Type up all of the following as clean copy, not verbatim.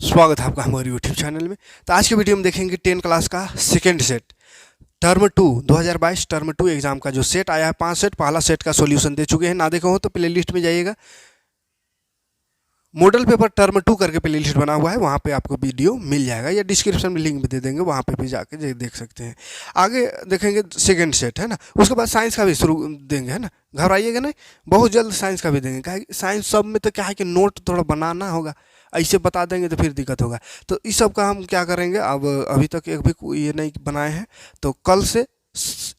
स्वागत है आपका हमारे यूट्यूब चैनल में। तो आज के वीडियो में देखेंगे 10 क्लास का second set term 2 2022 term 2 exam का जो सेट आया है 5 सेट, पहला सेट का सॉल्यूशन दे चुके हैं। ना देखे हो तो प्ले लिस्ट में जाइएगा, मॉडल पेपर टर्म 2 करके प्ले लिस्ट बना हुआ है, वहाँ पे आपको वीडियो मिल जाएगा या डिस्क्रिप्शन में लिंक भी दे देंगे, वहाँ पे भी जाके देख सकते हैं। आगे देखेंगे सेकंड सेट है ना, उसके बाद साइंस का भी शुरू देंगे है ना, घबराइएगा नहीं, बहुत जल्द साइंस का भी देंगे। क्या है साइंस सब में तो क्या है कि नोट थोड़ा बनाना होगा, ऐसे बता देंगे तो फिर दिक्कत होगा। तो इस सब का हम क्या करेंगे, अब अभी तक एक भी ये नहीं बनाए हैं, तो कल से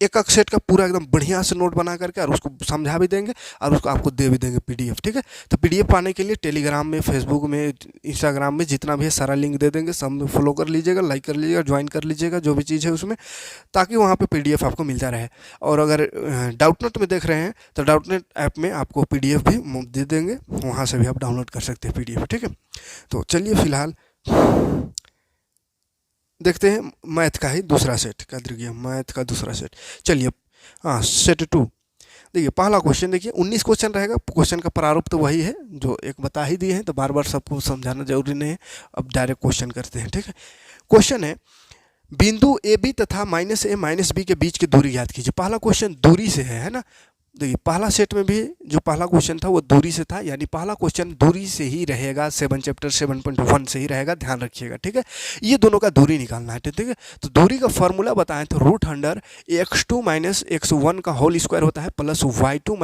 एक एक सेट का पूरा एकदम बढ़िया से नोट बना करके और उसको समझा भी देंगे और उसको आपको दे भी देंगे पीडीएफ। ठीक है, तो पीडीएफ पाने के लिए टेलीग्राम में, फेसबुक में, इंस्टाग्राम में जितना भी है सारा लिंक दे देंगे, सब में फॉलो कर लीजिएगा, लाइक कर लीजिएगा, ज्वाइन कर लीजिएगा, जो भी चीज़ है उसमें, ताकि वहाँ पे पीडीएफ आपको मिलता रहे। और अगर डाउटनेट में देख रहे हैं तो डाउटनेट ऐप में आपको पीडीएफ भी दे देंगे, वहाँ से भी आप डाउनलोड कर सकते हैं पीडीएफ। ठीक है, तो चलिए फिलहाल देखते हैं मैथ का ही दूसरा सेट, क्या गया मैथ का दूसरा सेट। चलिए हाँ, सेट 2 देखिए, पहला क्वेश्चन देखिए, 19 क्वेश्चन रहेगा। क्वेश्चन का प्रारूप तो वही है जो एक बता ही दिए हैं, तो बार बार सबको समझाना जरूरी नहीं है। अब डायरेक्ट क्वेश्चन करते हैं। ठीक है, क्वेश्चन है बिंदु ए बी तथा -a -b के बीच की दूरी ज्ञात कीजिए। पहला क्वेश्चन दूरी से है ना। देखिए पहला सेट में भी जो पहला क्वेश्चन था वो दूरी से था, यानी पहला क्वेश्चन दूरी से ही रहेगा, 7 चैप्टर 7.1 से ही रहेगा, ध्यान रखिएगा। ठीक है, ये दोनों का दूरी निकालना है। ठीक है, तो दूरी का फॉर्मूला बताएं तो √अंडर x2 - x1 का होल स्क्वायर होता है प्लस y2 -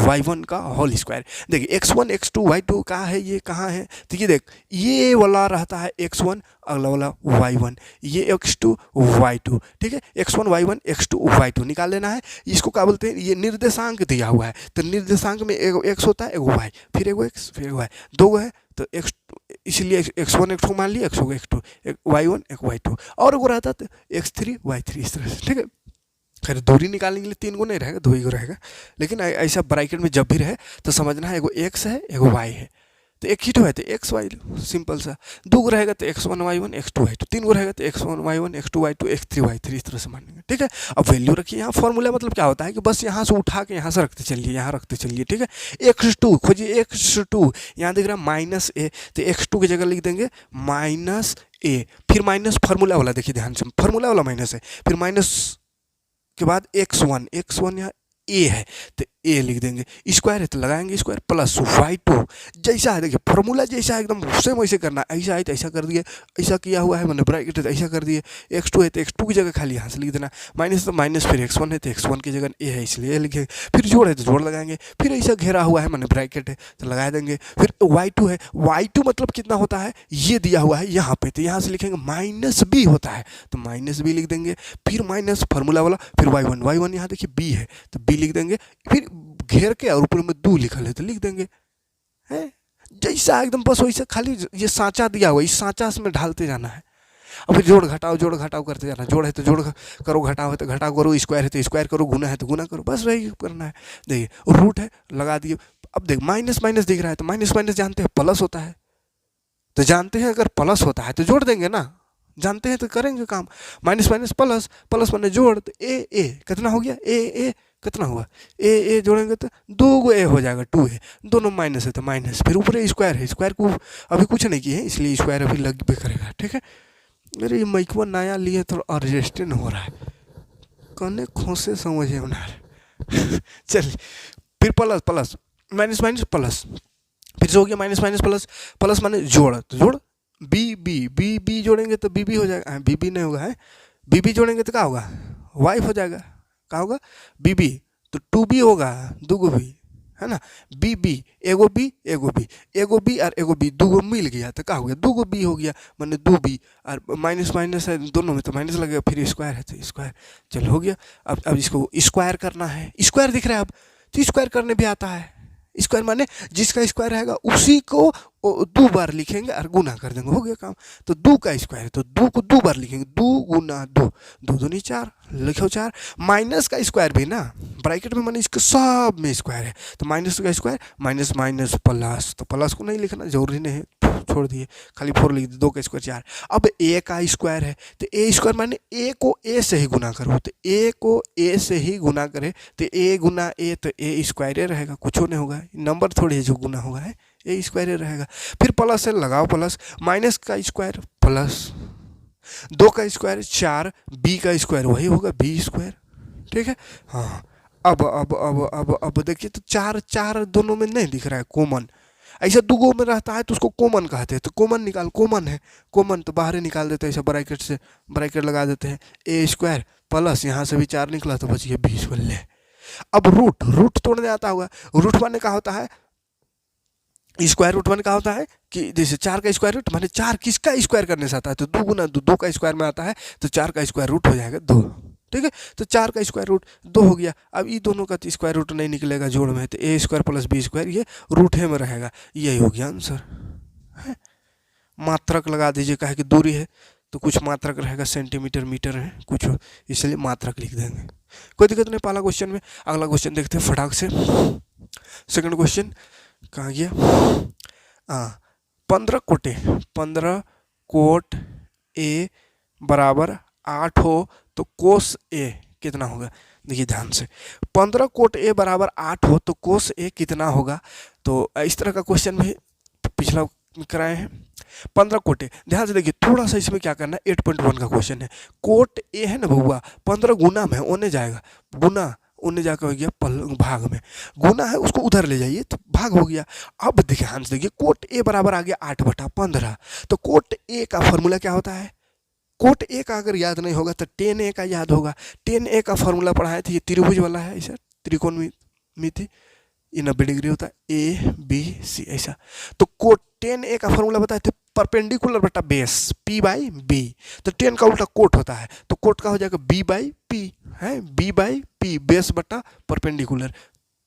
y1 का होल स्क्वायर। देखिए x1 x2 y2 कहाँ है, ये कहाँ है, तो ये देख, ये वाला रहता है x1, अगला वाला y1, ये x2 y2। ठीक है, x1 y1 x2 y2 निकाल लेना है। इसको क्या बोलते हैं, ये निर्देशांक दिया हुआ है, तो निर्देशांक में एगो x होता है, एगो y, फिर एगो x, फिर एगो y, दो गो है तो x, इसलिए x1 x2 मान लिया, x2 x2, एक y1 एक y2, और एगो रहता तो x3 y3, इस तरह से। ठीक है, खैर दूरी निकालने के लिए 3 गो नहीं रहेगा, 2 ही गो रहेगा, लेकिन ऐसा ब्रैकेट में जब भी रहे तो समझना है एगो x है, एगो y है, तो एक ही तो है तो एक्स वाई, सिंपल सा। दो गो रहेगा तो x1 y1 x2 y2, तीन गो रहेगा तो x1 y1 x2 y2 x3 y3, इस तरह से मानेंगे। ठीक है, अब वैल्यू रखिए। यहाँ फॉर्मूला मतलब क्या होता है कि बस यहाँ से उठा के यहाँ से रखते चलिए, यहाँ रखते चलिए। ठीक है, x2 खोजिए, x2 यहाँ दिख रहा है -a, तो x2 की जगह लिख देंगे -a, फिर माइनस फार्मूला वाला, देखिए ध्यान से, फार्मूला वाला माइनस है, फिर माइनस के बाद x1 यहाँ a है तो a लिख देंगे, स्क्वायर है तो लगाएंगे स्क्वायर, प्लस y2 जैसा है, देखिए फॉर्मूला जैसा है एकदम सेम वैसे करना है। ऐसा है तो ऐसा कर दिए, ऐसा किया हुआ है मैंने ब्रैकेट है तो ऐसा कर दिए, x2 है तो x2 की जगह खाली यहाँ से लिख देना, माइनस तो माइनस, फिर x1 है तो x1 की जगह a है इसलिए लिखे, फिर जोड़ है तो जोड़ लगाएंगे, फिर ऐसा घेरा हुआ है मैंने ब्रैकेट है तो लगा देंगे, फिर y2 है, y2 मतलब कितना होता है ये दिया हुआ है यहाँ पे, तो यहाँ से लिखेंगे -b होता है तो -b लिख देंगे, फिर माइनस फार्मूला वाला, फिर y1 यहाँ देखिए b है तो b लिख देंगे, फिर घेर के और ऊपर में 2 लिखल है तो लिख देंगे, है जैसा एकदम बस वैसे, खाली ये सांचा दिया हुआ, इस सांचा में ढालते जाना है। और फिर जोड़ घटाओ करते जाना, जोड़ है तो जोड़ करो, घटाओ है तो घटाओ करो, स्क्वायर है तो स्क्वायर करो, गुना है तो गुना करो, बस वही करना है। देखिए रूट है लगा दिए, अब देख माइनस माइनस दिख रहा है तो माइनस माइनस जानते हैं प्लस होता है, तो जानते हैं अगर प्लस होता है तो जोड़ देंगे ना, जानते हैं तो करेंगे काम। माइनस माइनस प्लस, प्लस मैंने जोड़, तो ए कितना हो गया, ए कितना हुआ, ए जोड़ेंगे तो 2 गो ए हो जाएगा, 2 है, दोनों माइनस है तो माइनस, फिर ऊपर स्क्वायर है, स्क्वायर को अभी कुछ नहीं किए हैं इसलिए स्क्वायर अभी लग भी करेगा। ठीक है, मेरे ये माइकवा नया लिए थोड़ा अर्जेस्टेड हो रहा है, कने खोसे समझे बना रहे चलिए, फिर plus plus minus minus plus, फिर से हो गया माइनस माइनस प्लस, प्लस माने जोड़, तो जोड़ बी जोड़ेंगे तो बी हो जाएगा, बी नहीं होगा है, बी जोड़ेंगे तो क्या होगा, वाई हो जाएगा, क्या होगा बी, तो 2b होगा, 2 गो बी है ना, बी एगो बी और एगो बी, 2 गो मिल गया तो क्या हो गया, 2 गो बी हो गया, मैंने 2b, और माइनस माइनस है दोनों में तो माइनस लगेगा, फिर स्क्वायर है तो स्क्वायर, चलो हो गया। अब इसको स्क्वायर करना है, स्क्वायर दिख रहा है अब, तो स्क्वायर करने भी आता है, स्क्वायर माने जिसका स्क्वायर रहेगा उसी को 2 बार लिखेंगे और गुना कर देंगे, हो गया काम। तो 2 का स्क्वायर है तो 2 को 2 बार लिखेंगे, 2 गुना 2, 2 दूनी 4, लिखो 4। माइनस का स्क्वायर भी ना ब्रैकेट में माने इसके सब में स्क्वायर है, तो माइनस का स्क्वायर माइनस माइनस प्लस, तो प्लस को नहीं लिखना जरूरी नहीं है, छोड़ दिए, खाली 4 लिख दिए, 2 का स्क्वायर 4। अब ए का स्क्वायर है तो ए स्क्वायर माने ए को ए से ही गुना करो, तो ए को ए से ही गुना करे तो ए गुना ए, तो ए स्क्वायर रहेगा, कुछ नहीं होगा, नंबर थोड़ी है जो गुना होगा है, ए स्क्वायर ही रहेगा। फिर प्लस से लगाओ प्लस, माइनस का स्क्वायर प्लस 2 का स्क्वायर 4, बी का स्क्वायर वही होगा बी स्क्वायर। ठीक है, हाँ। अब देखिए तो चार चार दोनों में नहीं दिख रहा है कॉमन, ऐसा दुगो में रहता है तो उसको कॉमन कहते हैं। तो कॉमन निकाल, कॉमन है, कॉमन तो बाहर ही निकाल देते हैं, ऐसा ब्रैकेट से ब्रैकेट लगा देते हैं, ए स्क्वायर प्लस यहाँ से भी 4 निकला तो बच गया 20 बल्ले। अब रूट, रूट तोड़ने आता होगा, रूट माने क्या होता है, स्क्वायर रूट माने क्या होता है कि जैसे 4 का स्क्वायर रूट माने 4 किसका स्क्वायर करने से आता है, तो 2 गुना 2, 2 का स्क्वायर में आता है तो 4 का स्क्वायर रूट हो जाएगा 2। ठीक है, तो 4 का स्क्वायर रूट 2 हो गया। अब ये दोनों का स्क्वायर रूट नहीं निकलेगा जोड़ में, तो ए स्क्वायर प्लस बी स्क्वायर ये रूट है में रहेगा, यही हो गया आंसर है। मात्रक लगा दीजिए, कहे कि दूरी है तो कुछ मात्रक रहेगा, सेंटीमीटर मीटर है कुछ, इसलिए मात्रक लिख देंगे, कोई दिक्कत नहीं। पहला क्वेश्चन में, अगला क्वेश्चन देखते हैं फटाक से। सेकंड क्वेश्चन कहाँ गया, 15 कोटे, 15 कोट ए बराबर 8 हो तो कोस ए कितना होगा। देखिए ध्यान से, 15 कोट ए बराबर 8 हो तो कोस ए कितना होगा। तो इस तरह का क्वेश्चन में पिछला कराए हैं। 15 कोट ए, ध्यान से देखिए थोड़ा सा इसमें क्या करना है, 8.1 का क्वेश्चन है। कोट ए है ना बउआ, 15 गुना में ओने जाएगा, गुना उन्हें जाकर हो गया भाग में, गुना है उसको उधर ले जाइए तो भाग हो गया। अब देखिए ध्यान से देखिए, कोट ए बराबर आ गया 8/15, तो कोट ए का फॉर्मूला क्या होता है, कोट ए का अगर याद नहीं होगा तो टेन ए का याद होगा। टेन ए का फॉर्मूला पढ़ाए थे, ये त्रिभुज वाला है, ऐसा त्रिकोणमिति, ये 90 डिग्री होता है, ए बी सी ऐसा। तो कोट टेन ए का फॉर्मूला बताए थे, परपेंडिकुलर बटा बेस पी बाई बी, तो टेन का उल्टा कोट होता है, तो कोट का हो जाएगा बी बाई पी है, बी बाई पी, बेस बटा परपेंडिकुलर,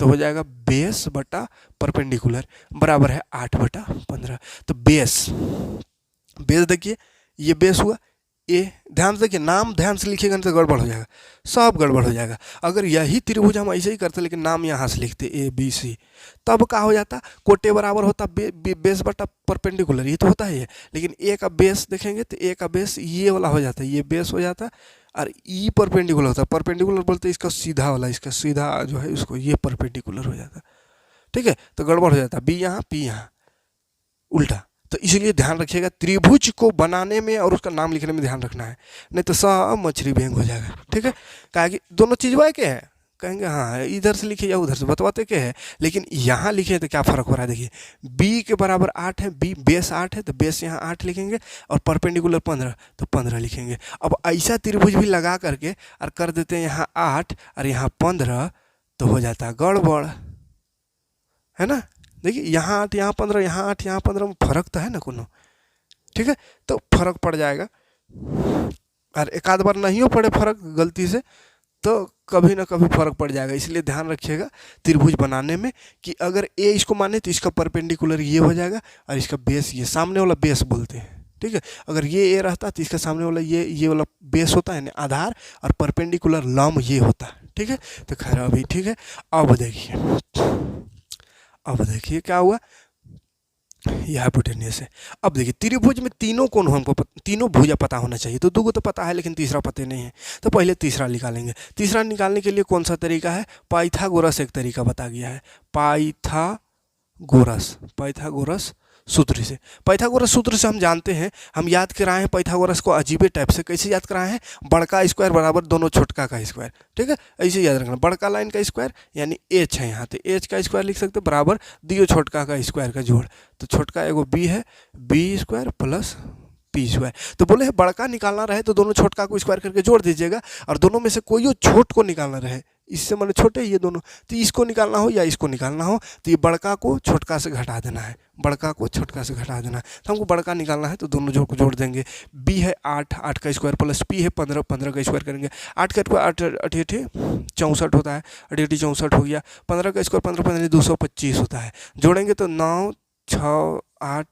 तो हो जाएगा बेस बटा परपेंडिकुलर बराबर है 8/15। तो बेस, बेस देखिए ये बेस हुआ ए, ध्यान से देखिए, नाम ध्यान से लिखिएगा नहीं तो गड़बड़ हो जाएगा, सब गड़बड़ हो जाएगा। अगर यही त्रिभुज हम ऐसे ही करते लेकिन नाम यहाँ से लिखते ए बी सी, तब क्या हो जाता, कोटे बराबर होता बेस बटा परपेंडिकुलर, ये तो होता ही है, लेकिन ए का बेस देखेंगे तो ए का बेस ये वाला हो जाता है, ये बेस हो जाता, और ई परपेंडिकुलर होता है, परपेंडिकुलर बोलते हैं इसका सीधा वाला, इसका सीधा जो है उसको ये परपेंडिकुलर हो जाता। ठीक है, तो गड़बड़ हो जाता, बी यहाँ पी यहाँ उल्टा। तो इसलिए ध्यान रखिएगा, त्रिभुज को बनाने में और उसका नाम लिखने में ध्यान रखना है, नहीं तो सब मछली भेंग हो जाएगा। ठीक है, कहा कि दोनों चीज वाई के है, कहेंगे हाँ इधर से लिखे या उधर से, बतवाते के है, लेकिन यहाँ लिखे तो क्या फर्क हो रहा है। देखिए बी के बराबर 8 है, बी बेस 8 है तो बेस यहाँ 8 लिखेंगे, और परपेंडिकुलर 15 तो 15 लिखेंगे। अब ऐसा त्रिभुज भी लगा करके और कर देते हैं यहाँ 8 और यहाँ 15, तो हो जाता है गड़बड़, है ना। देखिए यहाँ 8 यहाँ 15, यहाँ 8 यहाँ 15 में फर्क तो है ना कोनो। ठीक है, तो फर्क पड़ जाएगा, और एक आध बार नहीं हो पड़े फर्क गलती से तो कभी ना कभी फर्क पड़ जाएगा। इसलिए ध्यान रखिएगा त्रिभुज बनाने में कि अगर ए इसको माने तो इसका परपेंडिकुलर ये हो जाएगा, और इसका बेस ये सामने वाला बेस बोलते हैं। ठीक है, अगर ये ए रहता तो इसका सामने वाला ये वाला बेस होता है ना आधार, और परपेंडिकुलर लंब ये होता है। ठीक है, तो खैर अभी ठीक है। अब देखिए क्या हुआ, यह हाइपोटेन्यूस है। अब देखिए त्रिभुज में तीनों कोण हमको तीनों भुजा पता होना चाहिए, तो दो तो पता है लेकिन तीसरा पता नहीं है, तो पहले तीसरा निकालेंगे। तीसरा निकालने के लिए कौन सा तरीका है, पाइथागोरस एक तरीका बता गया है, पाइथागोरस सूत्र से। पाइथागोरस सूत्र से हम जानते हैं, हम याद कराए हैं पाइथागोरस को अजीबे टाइप से। कैसे याद कराए हैं, बड़का स्क्वायर बराबर दोनों छोटका का स्क्वायर। ठीक है, ऐसे याद रखना, बड़का लाइन का स्क्वायर यानी एच है यहाँ, तो एच का स्क्वायर लिख सकते बराबर दियो छोटका का स्क्वायर का जोड़, तो छोटका एगो बी है, B square plus P square. तो बोले बड़का निकालना रहे तो दोनों छोटका को स्क्वायर करके जोड़ दीजिएगा, और दोनों में से कोई छोट को निकालना रहे, इससे मैंने छोटे ये दोनों, तो इसको निकालना हो या इसको निकालना हो तो ये बड़का को छोटका से घटा देना है, बड़का को छोटका से घटा देना है। तो हमको बड़का निकालना है तो दोनों जोड़ को जोड़ देंगे। बी है 8, 8 का स्क्वायर प्लस पी है 15, 15 का स्क्वायर करेंगे। 8 का स्क्वायर 8 8 64 होता है, 8 64 हो गया। 15 का स्क्वायर 15 15 225 होता है, जोड़ेंगे तो 9 6 8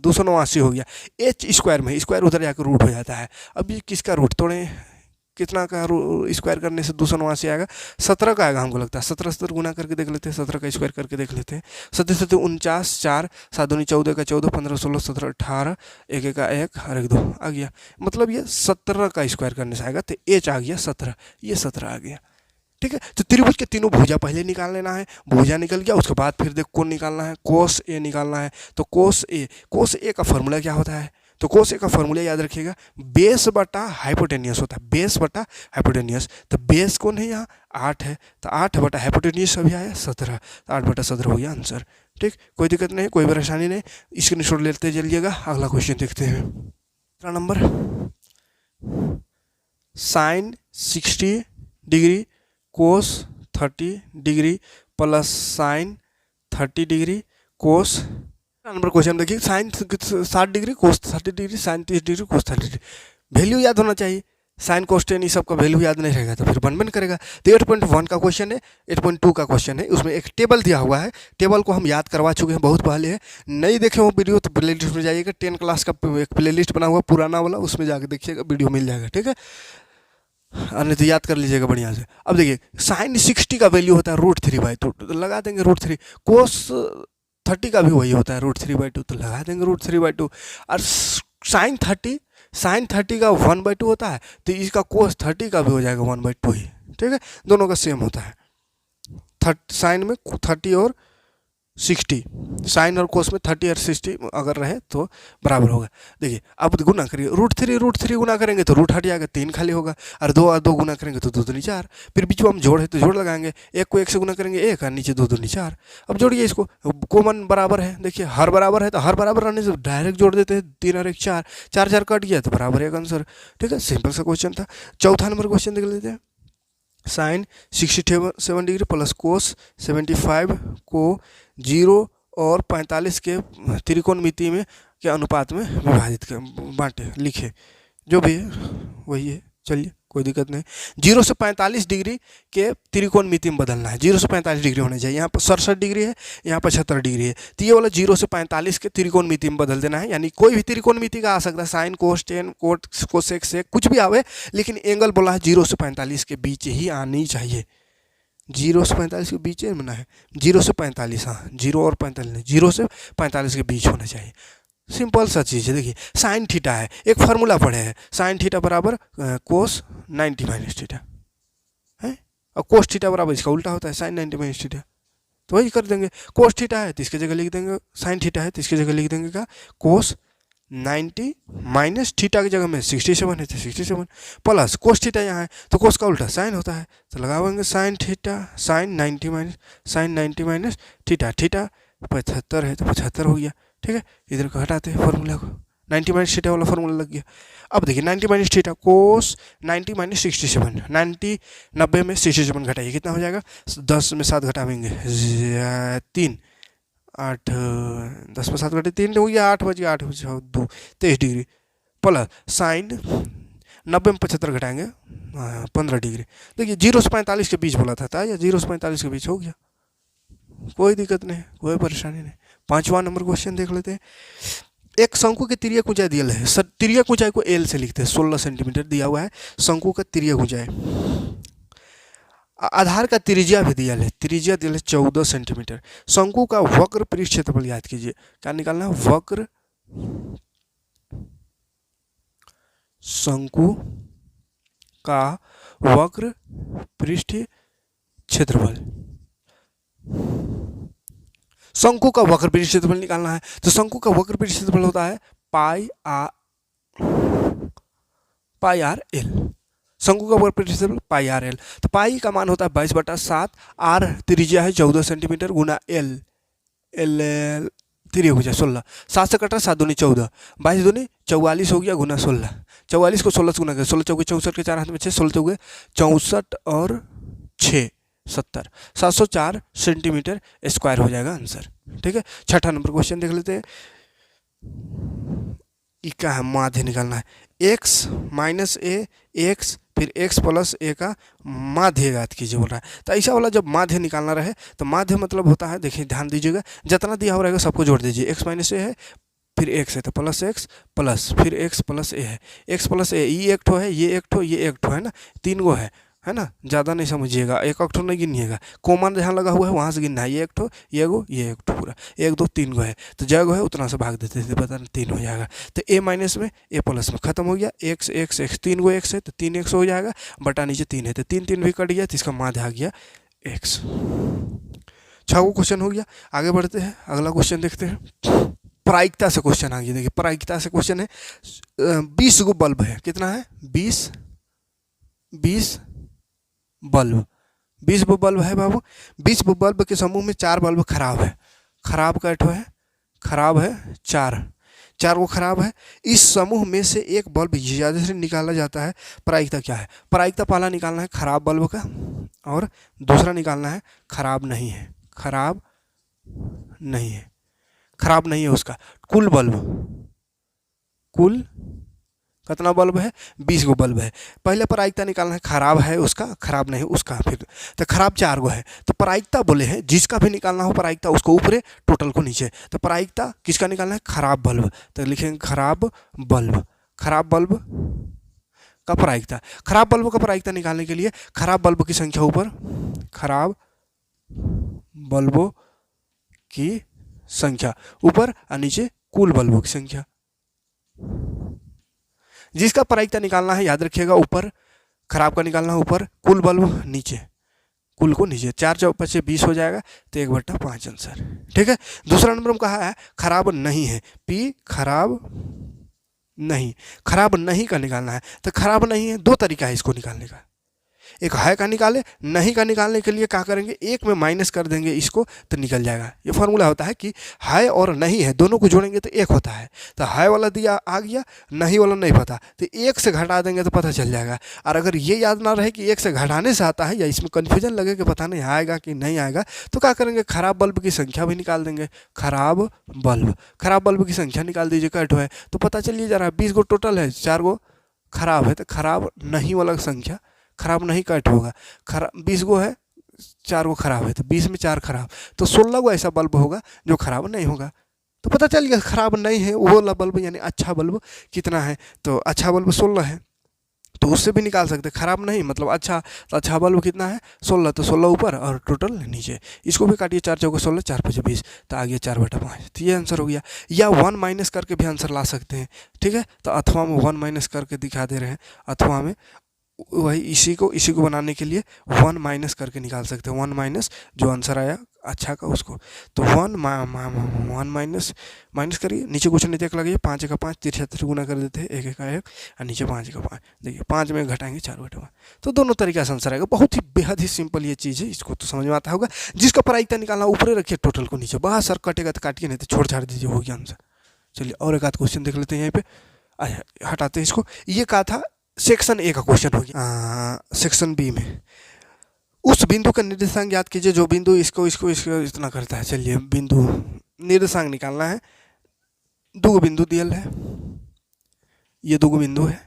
289 हो गया। एच स्क्वायर में स्क्वायर उधर जाकर रूट हो जाता है। अब ये किसका रूट तोड़ें, कितना का स्क्वायर करने से 289 आएगा, 17 का आएगा हमको लगता है। 17 17 गुना करके देख लेते हैं, 17 का स्क्वायर करके देख लेते हैं। 17 17 49, 4 7 दूनी 14 का 14, 15 16 17 18, 1 1 का 1 और 1 2 आ गया। मतलब ये 17 का स्क्वायर करने से आएगा, तो एच आ गया 17, ये 17 आ गया। ठीक है। तो त्रिभुज के तीनों भुजा पहले निकाल लेना है, भुजा निकल गया, उसके बाद फिर देख कौन निकालना है, कोस ए निकालना है। तो कोस ए का फॉर्मूला क्या होता है, तो कोस ए का फॉर्मूला याद रखिएगा, बेस बटा हाइपोटेनियस होता है, बेस बटा हाइपोटेनियस। तो बेस कौन है यहाँ 8 है, तो 8 बटा हाइपोटेनियस अभी आया 17, तो 8 बटा 17 हो गया आंसर। ठीक, कोई दिक्कत नहीं, कोई परेशानी नहीं, स्क्रीनशॉट लेते चलिएगा। अगला क्वेश्चन देखते हैं। दूसरा number, sine 60 degree cos 30 degree plus sine 30 degree cos. Number question देखिए, sine 60 degree cos 30 degree sine 30 degree cos 30 degree, value याद होना चाहिए। साइन कोस टेन ये सब का वैल्यू याद नहीं रहेगा तो फिर बन करेगा। तो 8.1 का क्वेश्चन है, 8.2 का क्वेश्चन है, उसमें एक टेबल दिया हुआ है, टेबल को हम याद करवा चुके हैं बहुत पहले है। नहीं देखे हो वीडियो तो प्ले लिस्ट में जाइएगा, 10 क्लास का एक प्ले लिस्ट बना हुआ पुराना वाला, उसमें जाकर देखिएगा, वीडियो मिल जाएगा। ठीक है, नहीं तो याद कर लीजिएगा बढ़िया से। अब देखिए, साइन 60 का वैल्यू होता है √3/2, तो लगा देंगे √3। कोस 30 का भी वही होता है √3/2, तो लगा देंगे √3/2। और साइन 30 का 1/2 होता है, तो इसका कोस 30 का भी हो जाएगा 1/2 ही। ठीक है, दोनों का सेम होता है। साइन में 30 और 60, साइन और कोस में 30 और 60 अगर रहे तो बराबर होगा। देखिए अब गुना करिए, √3 गुना करेंगे तो रूट हट जाएगा, 3 खाली होगा, और 2 और 2 गुना करेंगे तो 2 दूनी 4, फिर बीच में हम जोड़ है तो जोड़ लगाएंगे, 1 को 1 से गुना करेंगे 1 और नीचे 2 दूनी 4। अब जोड़िए इसको, कॉमन बराबर है, देखिए हर बराबर है तो हर बराबर रहने से डायरेक्ट जोड़ देते हैं, 3 और 1 4, 4 4 कट गया तो बराबर है आंसर। ठीक है, सिंपल सा क्वेश्चन था। चौथा नंबर क्वेश्चन देख लेते हैं। साइन 67 डिग्री प्लस कोस 75 को 0 और 45 के त्रिकोणमिति में के अनुपात में विभाजित कर बांटे, लिखे, जो भी है वही है। चलिए कोई दिक्कत नहीं। 0 से 45 डिग्री के त्रिकोणमिति में बदलना है, 0 से 45 डिग्री होना चाहिए। यहाँ पर 67 डिग्री है, यहाँ पर 76 डिग्री है, तो ये वाला 0 से 45 के त्रिकोणमिति में बदल देना है। यानी कोई भी त्रिकोणमिति का आ सकता है, साइन कोस टेन कोसेक से कुछ भी आवे, लेकिन एंगल बोला है 0 से 45 के बीच ही आनी चाहिए। 0 से 45 के बीच में ना है, 0 से 45, हाँ 0 और 45, 0 से 45 के बीच होना चाहिए। सिंपल सा चीज़ है। देखिए साइन थीटा है, एक फार्मूला पढ़े हैं, साइन थीटा बराबर कोस 90 माइनस थीटा है, और कोस थीटा बराबर इसका उल्टा होता है साइन 90 माइनस थीटा, तो वही कर देंगे। कोस थीटा है तो इसकी जगह लिख देंगे, साइन थीटा है तो इसकी जगह लिख देंगे क्या, कोस 90 माइनस थीटा की जगह में 67 है तो 67 प्लस कोस थीटा यहाँ है तो कोस का उल्टा साइन होता है, तो लगाएंगे sine theta sine 90 minus theta, theta 75 है तो 75 हो गया। ठीक है, इधर को हटाते हैं फॉर्मूला को, 90 माइनस थीटा वाला फॉर्मूला लग गया। अब देखिए 90 माइनस थीटा कोस 90 माइनस 67, 90 में 67 घटाइए, कितना हो जाएगा, 10 में 7 घटाएंगे 3, 8 10 में 7 घटे 3 हो गया, 8 बज गया, 8 बज 2 23 डिग्री प्लस साइन 90 में 75 घटाएंगे 15 डिग्री। देखिए 0 से 45 के बीच बोला था या 0 से 45 के बीच हो गया, कोई दिक्कत नहीं, कोई परेशानी नहीं। 5वां नंबर क्वेश्चन देख लेते हैं। एक शंकु की तिर्यक ऊंचाई दिया है, तिर्यक ऊंचाई को एल से लिखते हैं, 16 सेंटीमीटर दिया हुआ है शंकु का तिर्यक ऊंचाई। आधार का त्रिज्या भी दिया है, त्रिज्या दिया है 14 सेंटीमीटर। शंकु का वक्र पृष्ठ क्षेत्रफल याद कीजिए, क्या निकालना है, वक्र शंकु का वक्र पृष्ठ क्षेत्रफल, शंकु का वक्र पृष्ठ क्षेत्रफल निकालना है। तो शंकु का वक्र पृष्ठ क्षेत्रफल होता है पाई आर एल, शंकु का वक्र पृष्ठ क्षेत्रफल पाई आर एल। तो पाई का मान होता है 22/7, आर त्रिज्या है 14 सेंटीमीटर गुना एल, एल तिर्यक ऊंचाई 16, 7 से कटा 7 दूनी 14, 22 दूनी 44 हो गया गुना 16, 44 को 16 से गुना कर, 16 चौके 64 के 4 हाथ में 6, 16 चौके 64 और 6 70, 704 सेंटीमीटर स्क्वायर हो जाएगा आंसर। ठीक है, 6ठा नंबर क्वेश्चन देख लेते हैं। क्या है, माध्य निकालना है, x माइनस ए एक्स फिर x प्लस ए का माध्य याद कीजिए बोल रहा है। तो ऐसा वाला जब माध्य निकालना रहे तो माध्य मतलब होता है, देखिए ध्यान दीजिएगा, जितना दिया हो रहेगा सबको जोड़ दीजिए, x माइनस ए है फिर x है तो प्लस x प्लस फिर x प्लस ए है, x प्लस ए, ये एक ठो है, ये एक ठो, ये एक ठो है ना, 3 गो है है ना, ज़्यादा नहीं समझिएगा, एक ठो नहीं गिनिएगा, कॉमन जहाँ लगा हुआ है वहाँ से गिनना है, ये एक ठो, ये एक ठो पूरा, 1 2 3 गो है तो जय गो है उतना से भाग देते थे, पता नहीं 3 हो जाएगा। तो ए माइनस में ए प्लस में खत्म हो गया, एक्स एक्स एक्स 3 गो एक्स है तो 3 एक्स हो जाएगा, बटा नीचे 3 है तो 3 3 भी कट गया तो इसका माध्य आ गया एक्स। 6 गो क्वेश्चन हो गया। आगे बढ़ते हैं, अगला क्वेश्चन देखते हैं। प्रायिकता से क्वेश्चन आ गया, देखिए प्रायिकता से क्वेश्चन है। 20 गो बल्ब है, कितना है 20 बल्ब, 20 बल्ब है बाबू। 20 बल्ब के समूह में 4 बल्ब खराब है, खराब का है, खराब है 4 वो खराब है। इस समूह में से एक बल्ब ज़्यादा से निकाला जाता है, प्रायिकता क्या है? प्रायिकता पहला निकालना है खराब बल्ब का और दूसरा निकालना है खराब नहीं है, खराब नहीं है, खराब नहीं है उसका कुल बल्ब, कुल कितना बल्ब है 20 गो बल्ब है। पहले प्रायिकता निकालना है खराब है उसका, खराब नहीं उसका, फिर तो खराब 4 गो है तो प्रायिकता बोले हैं जिसका भी निकालना हो प्रायिकता उसको ऊपरे टोटल को नीचे। तो प्रायिकता किसका निकालना है? खराब बल्ब, तो लिखेंगे खराब बल्ब, खराब बल्ब का प्रायिकता। खराब बल्ब का प्रायिकता निकालने के लिए खराब बल्ब की संख्या ऊपर, खराब बल्बों की संख्या ऊपर और नीचे कुल बल्बों की संख्या। जिसका प्रायिकता निकालना है याद रखिएगा ऊपर खराब का निकालना है ऊपर, कुल बल्ब नीचे, कुल को नीचे, 4 × 5 = 20 हो जाएगा तो 1/5 आंसर। ठीक है। दूसरा नंबर में कहा है खराब नहीं है, पी खराब नहीं, खराब नहीं का निकालना है। तो खराब नहीं है, 2 तरीका है इसको निकालने का, एक है का निकाले, नहीं का निकालने के लिए क्या करेंगे, एक में माइनस कर देंगे इसको तो निकल जाएगा। ये फार्मूला होता है कि है और नहीं है दोनों को जोड़ेंगे तो एक होता है, तो है वाला दिया आ गया, नहीं वाला नहीं पता तो एक से घटा देंगे तो पता चल जाएगा। और अगर ये याद ना रहे कि एक से घटाने से आता है या इसमें कन्फ्यूजन लगे कि पता नहीं आएगा कि नहीं आएगा, तो क्या करेंगे खराब बल्ब की संख्या भी निकाल देंगे, खराब बल्ब की संख्या निकाल दीजिए, कट है तो पता चलिए जा रहा है 20 गो टोटल है, 4 गो खराब है तो खराब नहीं वाला संख्या, खराब नहीं कट होगा, खराब 20 गो है 4 गो खराब है तो 20 में 4 खराब, तो 16 गो ऐसा बल्ब होगा जो खराब नहीं होगा। तो पता चल गया खराब नहीं है वो वाला बल्ब यानी अच्छा बल्ब कितना है, तो अच्छा बल्ब 16 है, तो उससे भी निकाल सकते खराब नहीं मतलब अच्छा, तो अच्छा बल्ब कितना है 16, तो 16 ऊपर और टोटल नीचे। इसको भी काटिए, 4 × 4 = 16, 4 × 5 = 20, तो आ गया 4/5, तो ये आंसर हो गया। या 1 माइनस करके भी आंसर ला सकते हैं। ठीक है, तो अथवा में 1 माइनस करके दिखा दे रहे हैं, अथवा में वही इसी को बनाने के लिए 1 माइनस करके निकाल सकते हैं, 1 माइनस जो आंसर आया अच्छा का उसको, तो 1 माइनस करिए, नीचे कुछ नहीं देख लगे, 5 × 5 तिरछा गुना कर देते हैं, 1 × 1 और नीचे 5 × 5, देखिए 5 में घटाएंगे 4/5, तो दोनों तरीके से आंसर आएगा। बहुत ही बेहद ही सिंपल ये चीज़ है, इसको तो समझ में आता होगा। जिसका प्रायिकता निकालना ऊपर रखिए टोटल को नीचे, बस सर कटेगा तो काटिए नहीं तो छोड़ छाड़ दीजिए, हो गया आंसर। चलिए और एक आध क्वेश्चन देख लेते हैं यहाँ पे, हटाते हैं इसको। ये कहा था सेक्शन ए का क्वेश्चन हो गया। सेक्शन बी में उस बिंदु का निर्देशांक याद कीजिए जो बिंदु इसको इतना करता है। चलिए बिंदु निर्देशांक निकालना है, 2 बिंदु दिया है, ये 2 बिंदु है,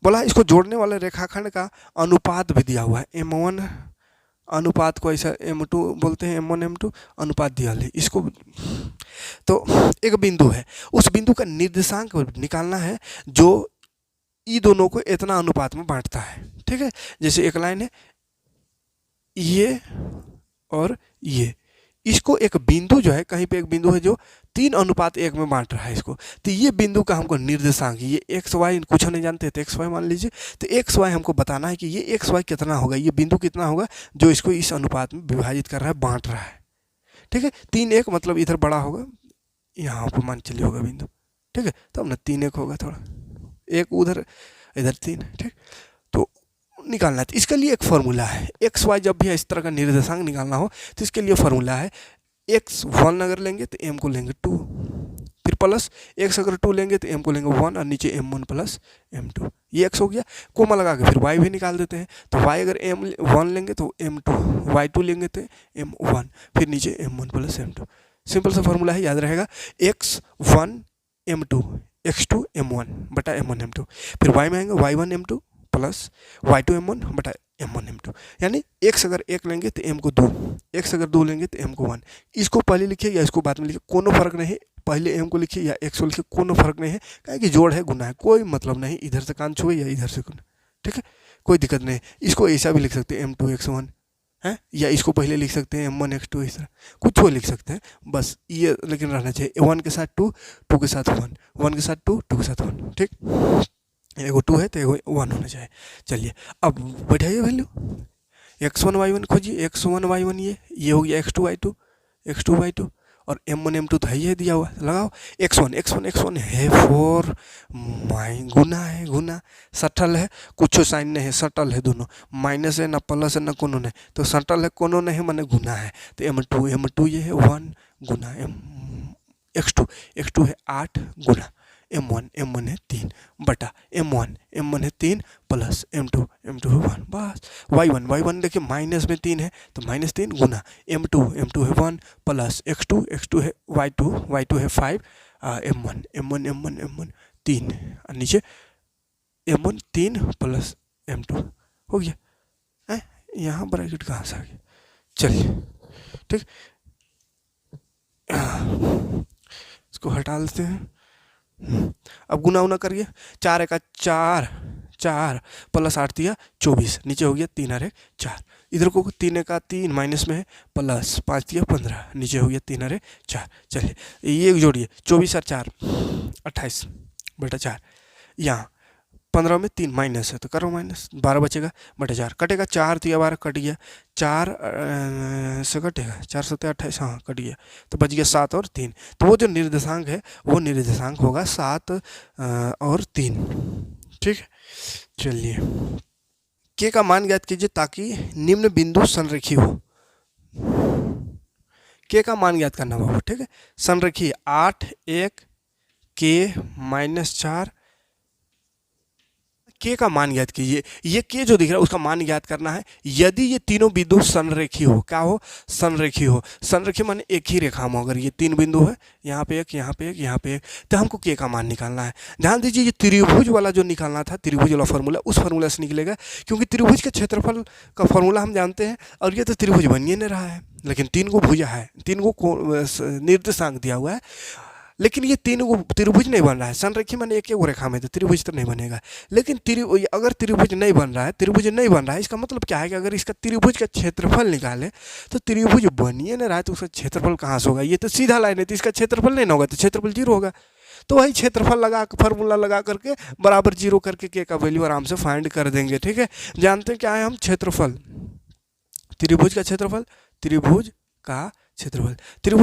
बोला इसको जोड़ने वाले रेखाखंड का अनुपात भी दिया हुआ है, M1 अनुपात को ऐसा M2 बोलते हैं, M1 M2 अनुपात दिया है इसको। तो एक बिंदु है, उस बिंदु का निर्देशांक निकालना है जो ये दोनों को इतना अनुपात में बांटता है। ठीक है, जैसे एक लाइन है ये और ये, इसको एक बिंदु जो है, कहीं पे एक बिंदु है जो 3:1 में बांट रहा है इसको, तो ये बिंदु का हमको निर्देशांक, ये एक्स वाई कुछ नहीं जानते तो एक्स वाई मान लीजिए, तो एक्स वाई हमको बताना है कि ये एक्स वाई कितना होगा, ये बिंदु कितना होगा जो इसको इस अनुपात में विभाजित कर रहा है, बांट रहा है। ठीक है, 3:1 मतलब इधर बड़ा होगा, यहाँ पर मान चलिए होगा बिंदु। ठीक है, तब ना 3:1 होगा, थोड़ा 1 उधर इधर 3। ठीक, तो निकालना है, तो इसके लिए एक फार्मूला है, एक्स वाई जब भी इस तरह का निर्देशांक निकालना हो तो इसके लिए फार्मूला है, x1 अगर लेंगे तो m को लेंगे 2, फिर प्लस x अगर 2 लेंगे तो m को लेंगे 1 और नीचे m1 + m2, ये x हो गया। कोमा लगा के फिर y भी निकाल देते हैं, तो y अगर m1 लेंगे तो m2, y2 लेंगे तो m1, फिर नीचे m1 + m2। सिंपल सा फार्मूला है, याद रहेगा, x1 m2 x2 m1 बटा m1 m2, फिर y में आएंगे y1 m2 plus y2 m1 बटा m1 m2, यानी x अगर 1 लेंगे तो m को 2, x अगर 2 लेंगे तो m को 1। इसको पहले लिखिए या इसको बाद में लिखिए, कोनो फर्क नहीं, पहले m को लिखिए या x को लिखिए, कोनो फर्क नहीं है, क्या कि जोड़ है गुना है, कोई मतलब नहीं, इधर से कान छुए या इधर से गुना। ठीक है, कोई दिक्कत नहीं। इसको ऐसा भी लिख सकते हैं m2x1 है, या इसको पहले लिख सकते हैं m1x2, इस तरह कुछ वो लिख सकते हैं, बस ये लेकिन रहना चाहिए 1 के साथ 2, 2 के साथ 1, 1 के साथ 2, 2 के साथ 1, ठीक। एगो 2 है तो एगो 1 होना चाहिए। चलिए अब बैठाइए value, x1 y1 खोजिए, x1 y1 ये हो गया x2 y2, और m1 m2 तो है ही है दिया हुआ, लगाओ। x1 है 4 गुना सटल है, कुछ साइन नहीं है, सटल है, दोनों माइनस है ना प्लस है ना कोनो नहीं, तो सटल है कोनो नहीं माने गुना है, तो m2 ये है 1 गुना x2 है 8 गुना m1 है 3 बटा m1 है 3 प्लस m2 है 1, बस। y1 देखिए माइनस में 3 है तो -3 गुना m2 है 1 प्लस x2 है y2 है 5 m1 3 और नीचे m1 3 प्लस m2 हो गया है। यहाँ ब्रैकेट कहाँ से आ गया, चलिए ठीक, इसको हटा लेते हैं। अब गुना उना करिए, 4 एका 4 प्लस 8 दिया 24, नीचे हो गया 3 और 1 4, इधर को 3 एका 3 माइनस में है, प्लस 5 दिया 15, नीचे हो गया 3 और 1 4। चलिए ये जोड़िए, 24 और 4 28 बटा 4, यहाँ 15 में 3 माइनस है तो करो माइनस, 12 बचेगा बटा 4, कटेगा 4 तो 12 कट गया, 4 से कटेगा 4 7 28, हाँ कट गया, तो बच गया 7 और 3। तो वो जो निर्देशांक है वो निर्देशांक होगा 7 और 3, ठीक है। चलिए के का मान ज्ञात कीजिए ताकि निम्न बिंदु संरेखी हो। के का मान ज्ञात करना होगा, ठीक है। संरेखी 8 1 के -4, के का मान ज्ञात कीजिए। ये के जो दिख रहा है उसका मान ज्ञात करना है यदि ये तीनों बिंदु संरेखी हो। क्या हो, संरेखी हो। संरेखी माने एक ही रेखा में, अगर ये 3 बिंदु है, यहाँ पे एक, यहाँ पे एक, यहाँ पे एक, तो हमको के का मान निकालना है। ध्यान दीजिए, ये त्रिभुज वाला जो निकालना था, त्रिभुज वाला फॉर्मूला, उस फॉर्मूला से निकलेगा, क्योंकि त्रिभुज के क्षेत्रफल का फॉर्मूला हम जानते हैं, और ये तो त्रिभुज बन ही नहीं रहा है, लेकिन 3 को भुजा है, 3 को निर्देशांक दिया हुआ है, लेकिन ये 3 को त्रिभुज नहीं बन रहा है। संरेखी माने एक एक रेखा में, तो त्रिभुज तो नहीं बनेगा। लेकिन अगर त्रिभुज नहीं बन रहा है, इसका मतलब क्या है कि अगर इसका त्रिभुज का क्षेत्रफल निकाले तो त्रिभुज बनिए नहीं रहा है, तो उसका क्षेत्रफल कहाँ से होगा। ये तो सीधा लाइन है, तो इसका क्षेत्रफल नहीं होगा, तो क्षेत्रफल 0 होगा। तो वही क्षेत्रफल लगा, फार्मूला लगा करके बराबर 0 करके के का वैल्यू आराम से फाइंड कर देंगे, ठीक है। जानते हैं क्या है हम, क्षेत्रफल, त्रिभुज का क्षेत्रफल, त्रिभुज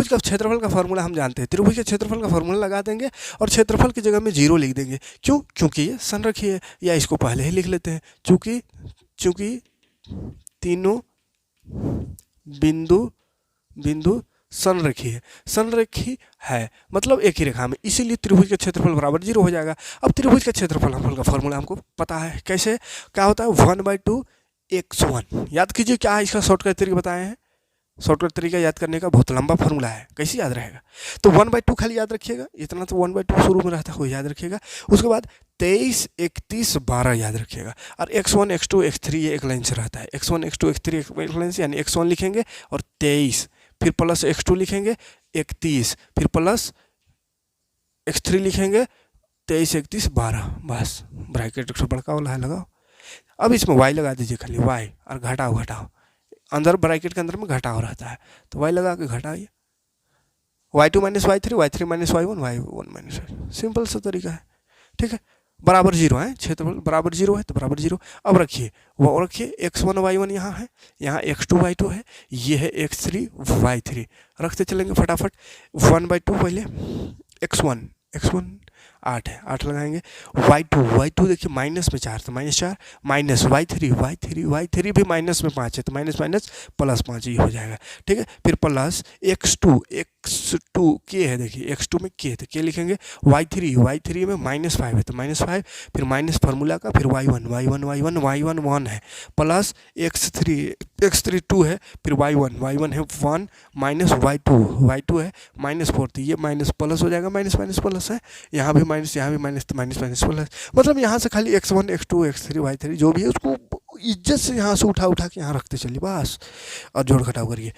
का क्षेत्रफल का फॉर्मूला हम जानते हैं। त्रिभुज के क्षेत्रफल का फॉर्मूला लगा देंगे और क्षेत्रफल की जगह में 0 लिख देंगे। क्यों? क्योंकि ये संरेखी है, या इसको पहले ही लिख लेते हैं, चूंकि तीनों बिंदु संरेखी है, मतलब एक ही रेखा में, इसीलिए त्रिभुज का क्षेत्रफल बराबर 0 हो जाएगा। अब त्रिभुज का क्षेत्रफल का फॉर्मूला हमको पता है, कैसे क्या होता है, 1/2 x1। याद कीजिए क्या है, इसका शॉर्टकट तरीका बताए हैं। शॉर्टकट तरीका याद करने का बहुत लंबा फॉर्मूला है, कैसे याद रहेगा। तो 1/2 खाली याद रखिएगा, इतना तो 1/2 शुरू में रहता है, कोई याद रखिएगा। उसके बाद 23 31 12 याद रखिएगा, और x1 x2 x3 ये एक लाइन से रहता है। x1 x2 x3 एक लाइन से, यानी x1 लिखेंगे और 23, फिर प्लस x2 लिखेंगे 31, फिर प्लस x3 लिखेंगे 23 31 12, बस ब्रैकेट से बड़का वाला है लगाओ। अब इसमें y लगा दीजिए, खाली y, और घटाओ, अंदर ब्रैकेट के अंदर में घटाव रहता है, तो y लगा के घटाइए, y2 - y3 y3 - y1 y1 - y, simple सा तरीका है, ठीक है। बराबर 0 है, क्षेत्रफल बराबर 0 है तो बराबर 0। अब रखिए x1 y1 यहाँ है, यहाँ x2 y2 है, ये है x3 y3, रखते चलेंगे फटाफट। 1/2 पहले x1 8 है, 8 लगाएंगे। y2 देखिए माइनस में 4 तो -4, माइनस y3 भी माइनस में 5 है, तो माइनस प्लस 5 ही हो जाएगा, ठीक है। फिर प्लस x2 के है, देखिए x2 में के, तो के लिखेंगे। y3 में -5 है, तो -5, फिर माइनस फार्मूला का, फिर y1 1 है, प्लस x3 2 है, फिर y1 है 1, माइनस y2 है -4, तो ये माइनस प्लस हो जाएगा, माइनस प्लस है, यहाँ भी माइनस, यहाँ भी माइनस, तो माइनस प्लस, मतलब यहाँ से खाली x1 x2 x3 y3 जो भी है उसको इज्जत से यहाँ से उठा के यहाँ रखते चलिए, बस। और जोड़ घटाओ करिए,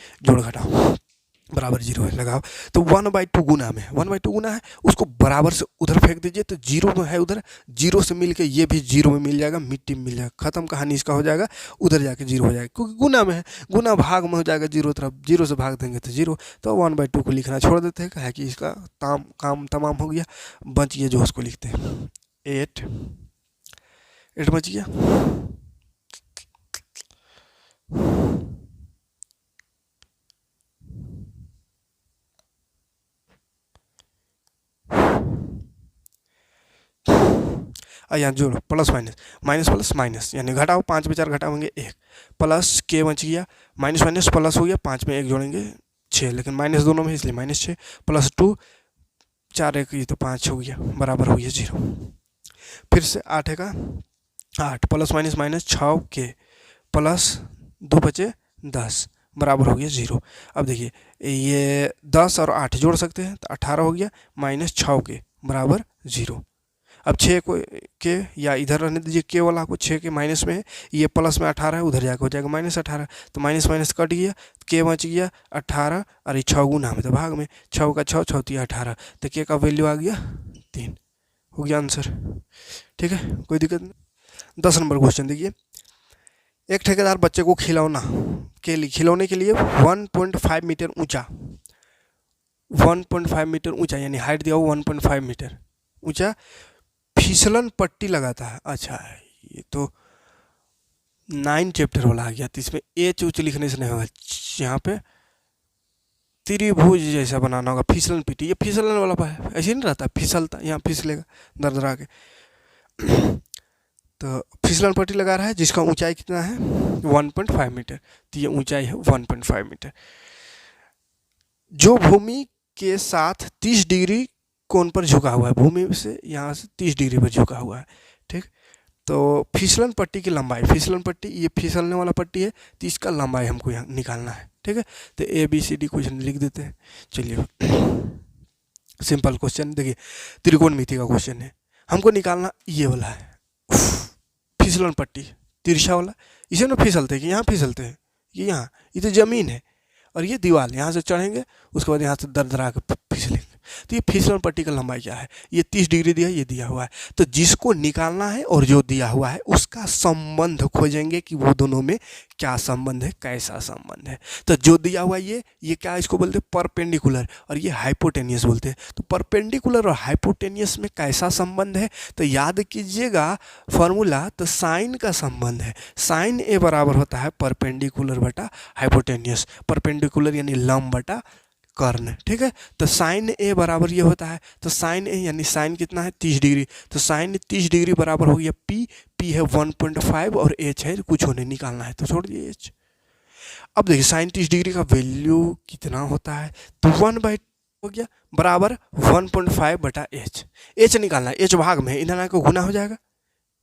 बराबर जीरो है, लगाओ। तो 1/2 गुना में, 1/2 गुना है, उसको बराबर से उधर फेंक दीजिए, तो जीरो में है उधर, जीरो से मिल के ये भी जीरो में मिल जाएगा, मिट्टी में मिल जाएगा, खत्म कहानी इसका हो जाएगा, उधर जाके जीरो हो जाएगा, क्योंकि गुना में है, गुना भाग में हो जाएगा जीरो तरफ, जीरो से भाग देंगे तो जीरो। तो 1/2 को लिखना छोड़ देते हैं, कहा कि इसका काम तमाम हो गया। बच गया जो उसको लिखते हैं 8, 8 बच गया। यहाँ जोड़ो, plus minus, minus plus minus, यानी घटाओ, 5 में 4 घटाओगे 1, प्लस के बच गया, माइनस माइनस प्लस हो गया, 5 में 1 जोड़ेंगे 6, लेकिन माइनस दोनों में इसलिए -6, प्लस 2, 4 1 ये तो 5 हो गया, बराबर हो गया 0। फिर से 8 है का 8, प्लस माइनस माइनस 6 के, प्लस 2 बचे 10, बराबर हो गया 0। अब देखिए ये 10 और 8 जोड़ सकते हैं, तो 18 हो गया, -6 के बराबर 0। अब 6 को के या इधर रहने दीजिए, के वाला को 6 के माइनस में है, ये प्लस में 18 है, उधर जाकर हो जाएगा -18, तो माइनस माइनस कट गया, के बच गया 18, और ये 6 गुना में तो भाग में, 6 का 6, 6 3 18, तो के का वैल्यू आ गया 3, हो गया आंसर। ठीक है, कोई दिक्कत नहीं। 10 नंबर क्वेश्चन देखिए, एक ठेकेदार बच्चे को खिलौने के लिए 1.5 मीटर ऊंचा, 1.5 मीटर ऊंचा, यानी हाइट दिया हो 1.5 मीटर ऊंचा फिसलन पट्टी लगाता है। अच्छा, ये तो 9 चैप्टर वाला आ गया, तो इसमें एच उच लिखने से नहीं होगा, यहाँ पे त्रिभुज जैसा बनाना होगा, फिसलन पट्टी, ये फिसलन वाला है, ऐसे नहीं रहता, फिसलता, यहाँ फिसलेगा दरदरा के। तो फिसलन पट्टी लगा रहा है, जिसका ऊंचाई कितना है 1.5 मीटर, तो ये ऊंचाई है 1.5 मीटर। जो भूमि के साथ 30 डिग्री कोण पर झुका हुआ है, भूमि से यहाँ से 30 डिग्री पर झुका हुआ है। ठीक, तो फिसलन पट्टी की लंबाई, फिसलन पट्टी ये फिसलने वाला पट्टी है, तो इसका लंबाई हमको यहाँ निकालना है। ठीक है, तो ABCD क्वेश्चन लिख देते हैं। चलिए सिंपल क्वेश्चन, देखिए त्रिकोणमिति का क्वेश्चन है, हमको निकालना ये वाला है फिसलन पट्टी, तिरछा वाला, इसे ना फिसलते हैं कि यहाँ फिसलते हैं, यहाँ ये तो जमीन है और ये दीवार, यहाँ से चढ़ेंगे उसके बाद यहाँ से दरदरा के फिसलेंगे। तो ये फिसलन पट्टी का लंबाई क्या है, ये 30 डिग्री दिया है, ये दिया हुआ है, तो जिसको निकालना है और जो दिया हुआ है उसका संबंध खोजेंगे कि वो दोनों में क्या संबंध है, कैसा संबंध है। तो जो दिया हुआ है ये क्या इसको बोलते हैं परपेंडिकुलर, और ये हाइपोटेनियस बोलते हैं। तो परपेंडिकुलर और हाइपोटेनियस में कैसा संबंध है, तो याद कीजिएगा फॉर्मूला, तो साइन का संबंध है, साइन A बराबर होता है परपेंडिकुलर बटा हाइपोटेनियस, परपेंडिकुलर यानी लंब बटा कर्ण। ठीक है, तो साइन A बराबर ये होता है, तो साइन A यानी साइन कितना है 30 डिग्री, तो साइन 30 डिग्री बराबर हो गया P है 1.5 और H है कुछ होने निकालना है, तो छोड़ दिए H। अब देखिए साइन 30 डिग्री का वैल्यू कितना होता है, तो 1/2 हो गया बराबर 1.5 बटा H निकालना है, H भाग में इधर आकर गुना हो जाएगा,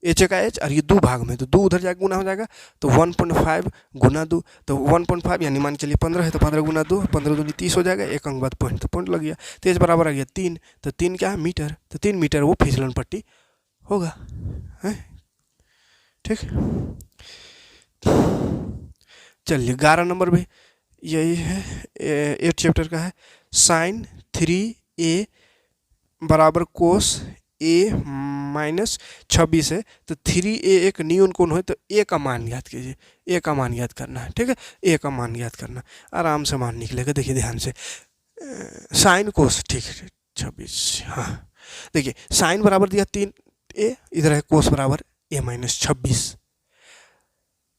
H का H, और ये 2 भाग में, तो 2 उधर जाकर गुना हो जाएगा, तो 1.5 गुना 2, तो 1.5 यानी मान चलिए 15 है, तो 15 गुना 2, 15 दूनी 30 हो जाएगा, एक अंक बाद पॉइंट, तो पॉइंट लग गया, तो H बराबर आ गया 3, तो 3 क्या है मीटर, तो 3 मीटर वो फिसलन पट्टी होगा है। ठीक, चलिए 11 नंबर में यही है, 8 चैप्टर का है, साइन 3A बराबर कोस A माइनस 26 है, तो 3A एक न्यून कोण है, तो A का मान याद कीजिए, A का मान याद करना है। ठीक है, A का मान याद करना, आराम से मान निकलेगा, देखिए ध्यान से, साइन कोस, ठीक है 26, हाँ देखिए साइन बराबर दिया 3A, इधर है कोस बराबर A माइनस 26।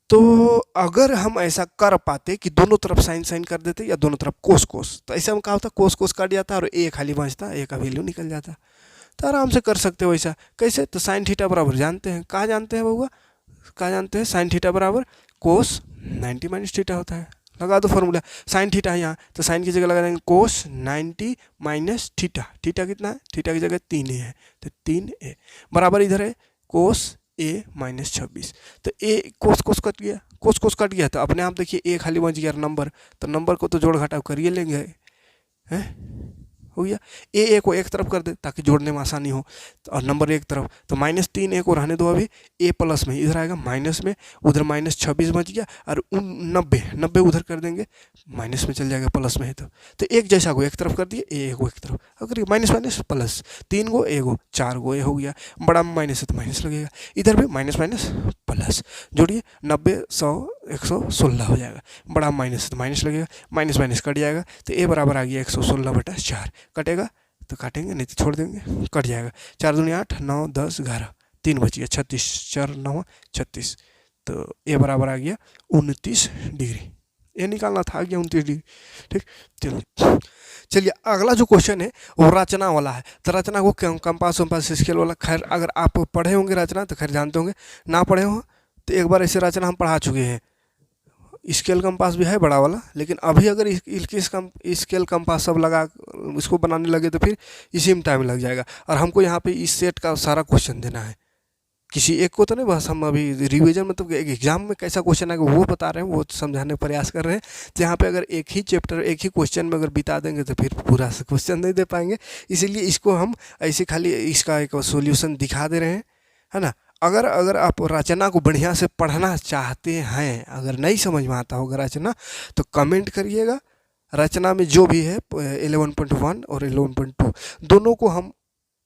तो अगर हम ऐसा कर पाते कि दोनों तरफ साइन साइन कर देते या दोनों तरफ कोस कोस, तो ऐसा में क्या होता, कोस कोस काट जाता और A खाली बचता, A का वैल्यू निकल जाता। तो आराम से कर सकते हो ऐसा, कैसे, तो साइन थीटा बराबर जानते हैं, कहाँ जानते हैं बउआ, कहाँ जानते हैं, साइन थीटा बराबर कोस 90 माइनस थीटा होता है, लगा दो फॉर्मूला, साइन थीटा है यहाँ, तो साइन की जगह लगा देंगे कोस 90 माइनस थीटा, थीटा कितना है, थीटा की जगह 3A है, तो 3A बराबर इधर है कोस A माइनस 26, तो A कोस कोस कट गया, कोस कोस कट गया, तो अपने आप देखिए A खाली बच गया नंबर, तो नंबर को तो जोड़ घटाव करिए लेंगे हैं, हो गया। ए को एक तरफ कर दे ताकि जोड़ने में आसानी हो, और नंबर एक तरफ, तो -3 ए को रहने दो अभी, ए प्लस में इधर आएगा माइनस में, उधर -26 बच गया, और 90 उधर कर देंगे, माइनस में चल जाएगा प्लस में है तो एक जैसा को एक तरफ कर दिए, ए को एक तरफ, अगर माइनस माइनस प्लस, 3 गो ए गो 4 गो ए हो गया, बड़ा में माइनस है तो माइनस लगेगा, इधर भी माइनस माइनस प्लस, जोड़िए 90 100 116 हो जाएगा, बड़ा माइनस है तो माइनस लगेगा, माइनस माइनस कट जाएगा, तो ए बराबर आ गया 116/4, कटेगा तो काटेंगे, नहीं तो छोड़ देंगे, कट जाएगा, 4 दूनी 8 9 10 11, 3 बच गया 36, 4 9 36, तो ए बराबर आ गया 29 डिग्री, ये निकालना था, आ गया 29 डिग्री। ठीक, चलिए अगला जो क्वेश्चन है वो रचना वाला है, तो रचना को कंपास वम्पास स्केल वाला, खैर अगर आप पढ़े होंगे रचना तो खैर जानते होंगे, ना पढ़े हो तो एक बार ऐसे रचना हम पढ़ा चुके हैं। स्केल कंपास भी है बड़ा वाला, लेकिन अभी अगर स्केल कंपास सब लगा इसको बनाने लगे तो फिर इसी में टाइम लग जाएगा, और हमको यहाँ पे इस सेट का सारा क्वेश्चन देना है, किसी एक को तो नहीं, बस हम अभी रिवीजन मतलब एग्जाम में कैसा क्वेश्चन आएगा वो बता रहे हैं, वो समझाने का प्रयास कर रहे हैं। तो यहाँ पे अगर एक ही चैप्टर एक ही क्वेश्चन में अगर बिता देंगे तो फिर पूरा क्वेश्चन नहीं दे पाएंगे, इसीलिए इसको हम ऐसे खाली इसका एक सॉल्यूशन दिखा दे रहे हैं, है ना। अगर आप रचना को बढ़िया से पढ़ना चाहते हैं, अगर नहीं समझ में आता होगा रचना तो कमेंट करिएगा, रचना में जो भी है 11.1 और 11.2 दोनों को हम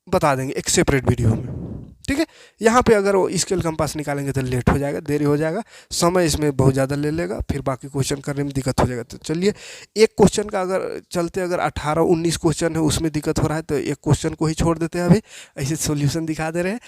बता देंगे एक सेपरेट वीडियो में, ठीक है। यहाँ पे अगर वो स्केल कंपास निकालेंगे तो लेट हो जाएगा, देरी हो जाएगा, समय इसमें बहुत ज़्यादा ले लेगा, फिर बाकी क्वेश्चन करने में दिक्कत हो जाएगा। तो चलिए एक क्वेश्चन का अगर चलते, अगर 18-19 क्वेश्चन है उसमें दिक्कत हो रहा है तो एक क्वेश्चन को ही छोड़ देते हैं, अभी ऐसे सॉल्यूशन दिखा दे रहे हैं।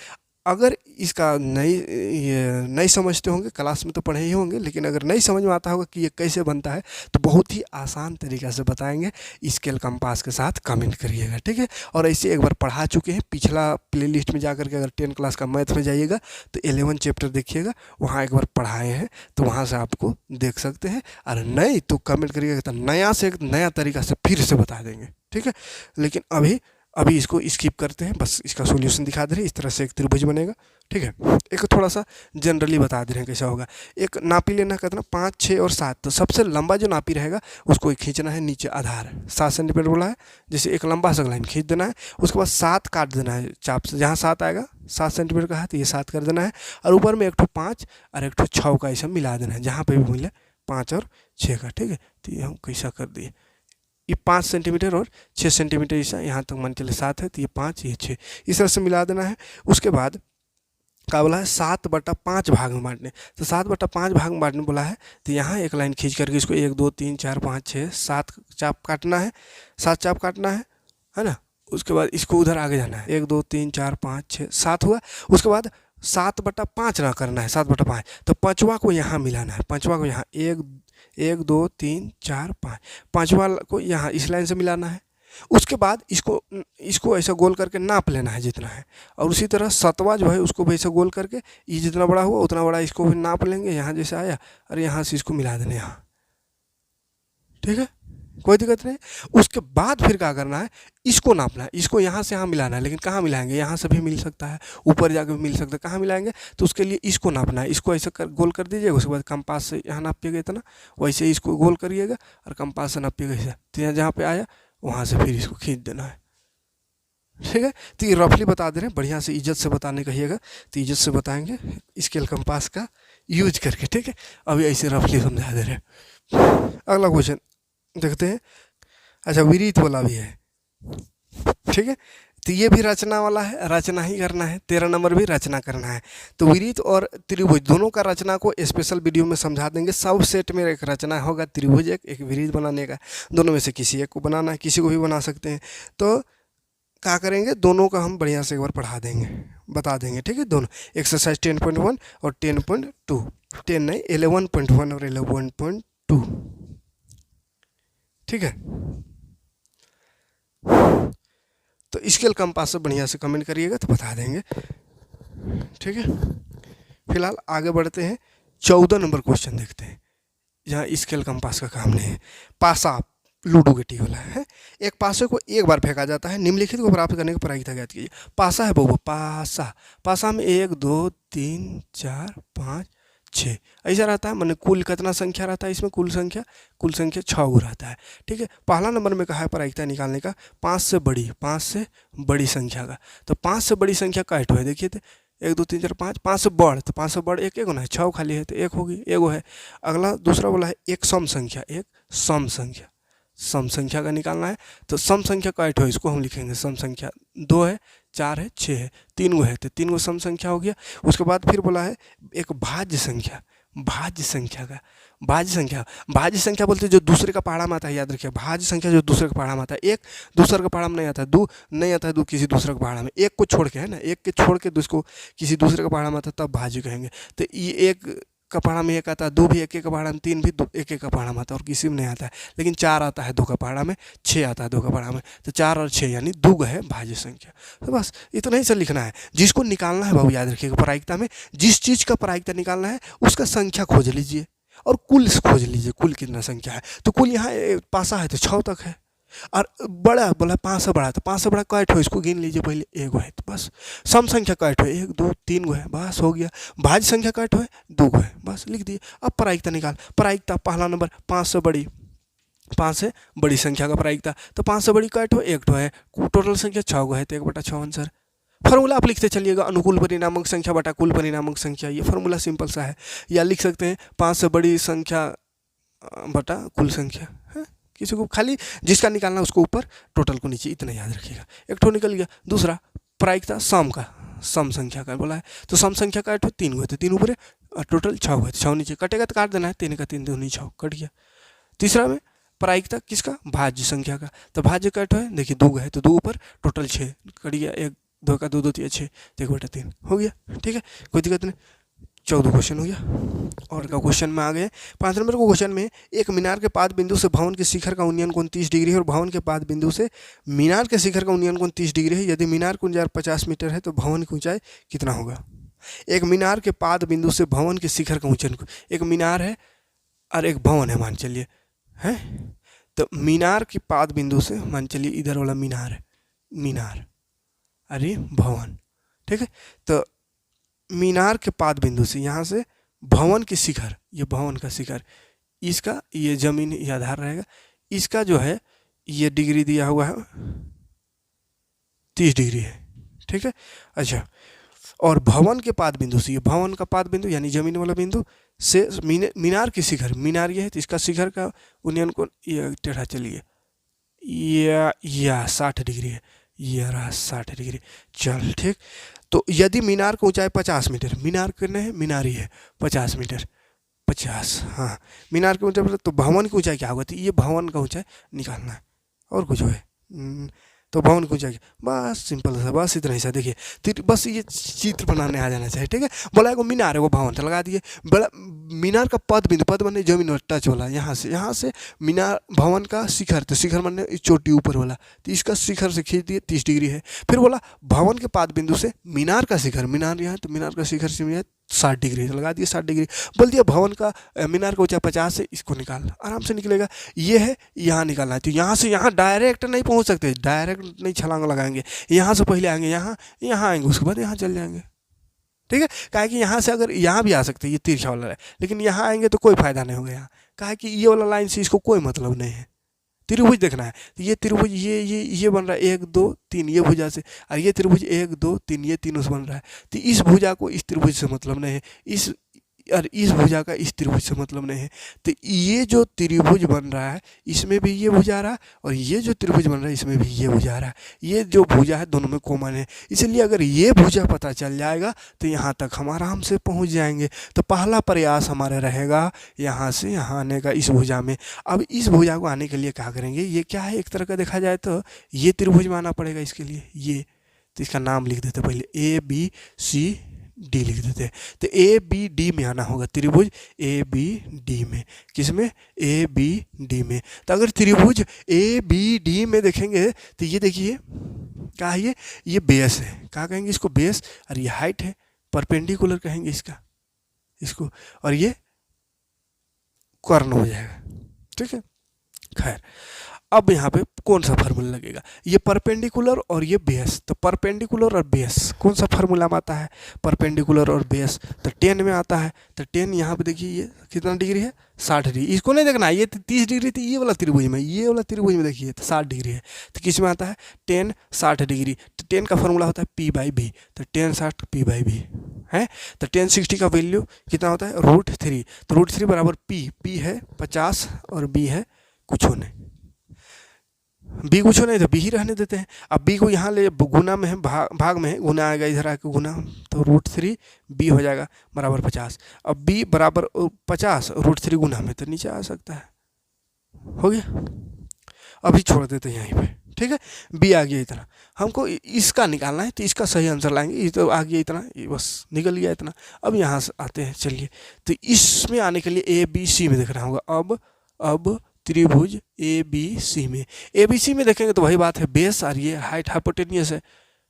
अगर इसका नहीं समझते होंगे, क्लास में तो पढ़े ही होंगे, लेकिन अगर नहीं समझ में आता होगा कि ये कैसे बनता है तो बहुत ही आसान तरीक़ा से बताएंगे, स्केल कंपास के साथ कमेंट करिएगा, ठीक है। और ऐसे एक बार पढ़ा चुके हैं, पिछला प्लेलिस्ट में जाकर के अगर 10 क्लास का मैथ में जाइएगा तो 11 चैप्टर देखिएगा, वहाँ एक बार पढ़ाए हैं, तो वहाँ से आपको देख सकते हैं, और नहीं तो कमेंट करिएगा तो नया से एक नया तरीका से फिर से बता देंगे, ठीक है। लेकिन अभी इसको स्किप करते हैं, बस इसका सॉल्यूशन दिखा दे रहे हैं, इस तरह से एक त्रिभुज बनेगा, ठीक है। एक थोड़ा सा जनरली बता दे रहे हैं कैसा होगा। एक नापी लेना कहते ना 5, 6 और 7, तो सबसे लंबा जो नापी रहेगा उसको खींचना है नीचे आधार 7 सेंटीमीटर बोला है, जैसे एक लंबा सा लाइन खींच देना है, उसके बाद 7 काट देना है चाप से, जहाँ 7 आएगा 7 सेंटीमीटर का है तो ये 7 कर देना है, और ऊपर में एक ठो 5 और एक ठो 6 का ऐसा मिला देना है, जहाँ पे भी मिले 5 और 6 का, ठीक है। तो ये हम कैसा कर दिए, ये 5 सेंटीमीटर और 6 सेंटीमीटर ऐसा, यहाँ तक मान चले 7 है तो ये 5 ये 6, इस तरह से मिला देना है। उसके बाद क्या बोला है 7/5 भाग में बांटने, तो 7/5 भाग में बांटने बोला है, तो यहाँ एक लाइन खींच करके इसको 1 2 3 4 5 6 7 चाप काटना है, 7 चाप काटना है ना। उसके बाद इसको उधर आगे जाना है, 1 2 3 4 5 6 7 हुआ। उसके बाद 7/5 ना करना है, 7/5, तो पाँचवा को यहाँ मिलाना है, पाँचवा को यहाँ 1 2 3 4 5, पाँचवा को यहाँ इस लाइन से मिलाना है। उसके बाद इसको ऐसा गोल करके नाप लेना है जितना है, और उसी तरह 7वां जो है उसको भी ऐसा गोल करके ये जितना बड़ा हुआ उतना बड़ा इसको भी नाप लेंगे, यहाँ जैसे आया और यहाँ से इसको मिला देना यहाँ, ठीक है, कोई दिक्कत नहीं। उसके बाद फिर क्या करना है, इसको नापना है, इसको यहाँ से यहाँ मिलाना है, लेकिन कहाँ मिलाएंगे, यहाँ से भी मिल सकता है, ऊपर जाके भी मिल सकता है, कहाँ मिलाएंगे, तो उसके लिए इसको नापना है, इसको ऐसा गोल कर दीजिएगा। उसके बाद कंपास से यहाँ नापिएगा इतना, वैसे इसको गोल करिएगा और कंपास से नापिएगा ऐसा, तो यहाँ जहाँ पे आया वहाँ से फिर इसको खींच देना है, ठीक है। तो ये रफली बता दे रहे हैं, बढ़िया से इज्जत से बताने कहिएगा तो इज्जत से बताएंगे स्केल कंपास का यूज करके, ठीक है। अभी ऐसे रफली समझा दे रहे हैं। अगला क्वेश्चन देखते हैं। अच्छा, विरीत वाला भी है, ठीक है, तो ये भी रचना वाला है, रचना ही करना है, 13 नंबर भी रचना करना है। तो विरीत और त्रिभुज दोनों का रचना को स्पेशल वीडियो में समझा देंगे। सब सेट में एक रचना होगा, त्रिभुज एक विरीत बनाने का, दोनों में से किसी एक को बनाना है, किसी को भी बना सकते हैं। तो क्या करेंगे, दोनों का हम बढ़िया से एक बार पढ़ा देंगे, बता देंगे, ठीक है। दोनों एक्सरसाइज 10.1 और 10.2, 10 नहीं 11.1 और 11.2, ठीक है। तो स्केल कंपास से बढ़िया से कमेंट करिएगा तो बता देंगे, ठीक है। फिलहाल आगे बढ़ते हैं, 14 नंबर क्वेश्चन देखते हैं, जहाँ स्केल कंपास का काम नहीं है। पासा लूडो गेटी वाला है। एक पासे को एक बार फेंका जाता है, निम्नलिखित को प्राप्त करने की प्रायिकता ज्ञात कीजिए। पासा है बबू, पासा में 1 2 3 4 5 6 ऐसा रहता है। मैंने कुल कितना संख्या रहता है इसमें, कुल संख्या 6 रहता है। ठीक है, पहला नंबर में कहा है प्रायिकता निकालने का 5 से बड़ी संख्या का। तो 5 से बड़ी संख्या काट है, देखिए तो 1 2 3 4 5, 5 से बढ़, तो 5 से बढ़ एक एगो ना है, 6 खाली है तो एक होगी, एगो है। अगला दूसरा बोला है एक सम संख्या का निकालना है। तो सम संख्या काट हो, इसको हम लिखेंगे सम संख्या। 2 है, 4 है, 6 है, 3 गो है तो 3 गो सम संख्या हो गया। उसके बाद फिर बोला है एक भाज्य संख्या का। भाज्य संख्या बोलते हैं जो दूसरे का पहाड़ा में आता है, याद रखिए। भाज्य संख्या जो दूसरे का पहाड़ा में आता है, एक दूसरे का पहाड़ा में नहीं आता है, दो नहीं आता है, दो किसी दूसरे का पहाड़ा में, एक को छोड़ के है ना, एक के छोड़ के दूसरे को किसी दूसरे का पहाड़ा में आता है, तब भाज्य कहेंगे। तो ये एक का पहाड़ा में एक आता है, 2 भी एक का पहाड़ा में, 3 भी एक का पहाड़ा में आता है और किसी में नहीं आता है। लेकिन 4 आता है 2 का पहाड़ा में, 6 आता है 2 का पहाड़ा में। तो 4 और 6 यानी 2 है भाज्य संख्या। तो बस इतना ही से लिखना है। जिसको निकालना है बाबू याद रखिएगा, प्रायिकता में जिस चीज़ का प्रायिकता निकालना है उसका संख्या खोज लीजिए और कुल खोज लीजिए, कुल कितना संख्या है। तो कुल यहाँ पासा है तो 6 तक है, और बड़ा बोला 5 से बड़ा, तो 5 से बड़ा कैट हो, इसको गिन लीजिए पहले, एगो है। तो बस सम संख्या कैट हो 1 2 3 गो है, बस हो गया। भाज्य संख्या कैट हो 2 गो है, बस लिख दिए। अब प्रायिकता निकाल। प्रायिकता पहला नंबर 5 से बड़ी संख्या का प्रायिकता। तो 5 से बड़ी कैट हो 1 है, टोटल संख्या 6 गो है तो 1/6 आंसर। फॉर्मूला आप लिखते चलिएगा, अनुकूल परिणामक संख्या बटा कुल परिणामक संख्या। ये फॉर्मूला सिंपल सा है। या लिख सकते हैं 5 से बड़ी संख्या बटा कुल संख्या है। किसी को खाली जिसका निकालना उसको ऊपर, टोटल को नीचे, इतना याद रखिएगा। एक ठो निकल गया। दूसरा प्रायिकता सम संख्या का बोला है। तो सम संख्या का 3 गो है तो 3 ऊपर है, और टोटल 6 है तो 6 नीचे, कटेगा तो काट देना है, 3 का 3 दूनी 6 कट गया। तीसरा में प्रायिकता किसका, भाज्य संख्या का। तो भाज्य का है, देखिए 2 है तो 2 ऊपर, टोटल 6 कट गया, 1 2 का 2 2 3 6 तो 1/3 हो गया। ठीक है, कोई दिक्कत नहीं। 14 क्वेश्चन हो गया। और का क्वेश्चन में आ गए 5 नंबर को। क्वेश्चन में एक मीनार के पाद बिंदु से भवन के शिखर का उन्नयन कोण 30 डिग्री है और भवन के पाद बिंदु से मीनार के शिखर का उन्नयन कोण 30 डिग्री है। यदि मीनार की ऊंचाई 50 मीटर है तो भवन की ऊंचाई कितना होगा। एक मीनार के पाद बिंदु से भवन के शिखर का ऊंचन, एक मीनार है और एक भवन है मान चलिए, है। तो मीनार के पाद बिंदु से मान चलिए इधर वाला मीनार है, मीनार अरे भवन, ठीक है। तो मीनार के पाद बिंदु से यहाँ से भवन के शिखर, ये भवन का शिखर, इसका ये जमीन ये आधार रहेगा, इसका जो है ये डिग्री दिया हुआ है 30 डिग्री है, ठीक है। अच्छा, और भवन के पाद बिंदु से, ये भवन का पाद बिंदु यानी जमीन वाला बिंदु से मीनार के शिखर, मीनार ये है तो इसका शिखर का उन्नयन कोण ये टेढ़ा चलिए या 60 डिग्री है, ये रहा 60 डिग्री। चल ठीक। तो यदि मीनार की ऊंचाई 50 मीटर, मीनार कितने है, मीनार ही है 50 मीटर, 50, हाँ मीनार की ऊंचाई, तो भवन की ऊंचाई क्या होगा, तो ये भवन का ऊंचाई निकालना है और कुछ है। तो भवन की ऊंचाई, बस सिंपल सा, बस इतना ही सा। देखिए बस ये चित्र बनाने आ जाना चाहिए, ठीक है। बोला है वो मीनार है, वो भवन लगा दिए। बड़ा मीनार का पद बिंदु, पद बनने जमीन और टच वाला, यहाँ से मीनार भवन का शिखर, तो शिखर बनने चोटी ऊपर वाला, तो इसका शिखर से खींच दिए 30 डिग्री है। फिर बोला भवन के पाद बिंदु से मीनार का शिखर, मीनार यहाँ तो मीनार का शिखर से 60 डिग्री लगा दिए, 60 डिग्री बोल दिया। भवन का मीनार का ऊंचाई 50 है, इसको निकालना आराम से निकलेगा। ये है यहाँ निकालना है, तो यहाँ से यहाँ डायरेक्ट नहीं पहुँच सकते, डायरेक्ट नहीं छलांग लगाएंगे, यहाँ से पहले आएंगे, यहाँ आएंगे, उसके बाद यहाँ चल जाएंगे, ठीक है। काहे कि यहाँ से अगर यहाँ भी आ सकते हैं, ये तिरछा वाला है, लेकिन यहाँ आएंगे तो कोई फायदा नहीं होगा यहाँ, काहे कि ये वाला लाइन से इसको कोई मतलब नहीं है। त्रिभुज देखना है तो ये त्रिभुज ये बन रहा है 1 2 3 ये भुजा से, और ये त्रिभुज 1 2 3 ये तीनों से बन रहा है। तो इस भुजा को इस त्रिभुज से मतलब नहीं है, इस भुजा का इस त्रिभुज से मतलब नहीं है। तो ये जो त्रिभुज बन रहा है इसमें भी ये भुजा रहा है, और ये जो त्रिभुज बन रहा है इसमें भी ये भुजा रहा है। ये जो भुजा है दोनों में कॉमन है, इसलिए अगर ये भुजा पता चल जाएगा तो यहाँ तक हम आराम से पहुँच जाएंगे। तो पहला प्रयास हमारा रहेगा यहाँ से यहाँ आने का, इस भुजा में। अब इस भुजा को आने के लिए क्या करेंगे, ये क्या है, एक तरह का देखा जाए तो ये त्रिभुज में आना पड़ेगा इसके लिए। ये तो इसका नाम लिख देते पहले, ABCD लिख देते हैं। तो ABD में आना होगा, त्रिभुज ABD में, किसमें, ABD में। तो अगर त्रिभुज ABD में देखेंगे तो ये देखिए क्या है, ये बेस है, क्या कहेंगे इसको, बेस, और ये हाइट है, परपेंडिकुलर कहेंगे इसको, और ये कर्ण हो जाएगा, ठीक है। खैर अब यहाँ पे कौन सा फार्मूला लगेगा, ये परपेंडिकुलर और ये बेस, तो परपेंडिकुलर और बेस कौन सा फार्मूला में आता है, परपेंडिकुलर और बेस तो 10 में आता है। तो 10 यहाँ पे देखिए ये कितना डिग्री है, 60 डिग्री। इसको नहीं देखना है, ये 30 डिग्री थी ये वाला त्रिभुज में, ये वाला त्रिभुज में देखिए तो 60 डिग्री है। तो किस में आता है, 10 60 डिग्री। तो 10 का फार्मूला होता है P/B, तो 10 60 P/B है। तो 10 60 का वैल्यू कितना होता है, √3। तो √3 बराबर P है 50 और B है कुछ नहीं, बी कुछ नहीं तो बी ही रहने देते हैं। अब बी को यहाँ ले गुना में है, भाग में है, गुना आएगा इधर आके गुना, तो √3 बी हो जाएगा बराबर 50। अब बी बराबर 50 √3 गुना में तो नीचे आ सकता है, हो गया। अभी छोड़ देते हैं यहीं पे, ठीक है। बी आ गया इतना, हमको इसका निकालना है तो इसका सही आंसर लाएंगे। ये तो आ गया इतना, ये बस निकल गया इतना। अब यहाँ से आते हैं, चलिए तो इसमें आने के लिए ABC में देखना होगा। अब त्रिभुज ABC में, ABC में देखेंगे तो वही बात है, बेस और ये हाइट हाइपोटेनियस है,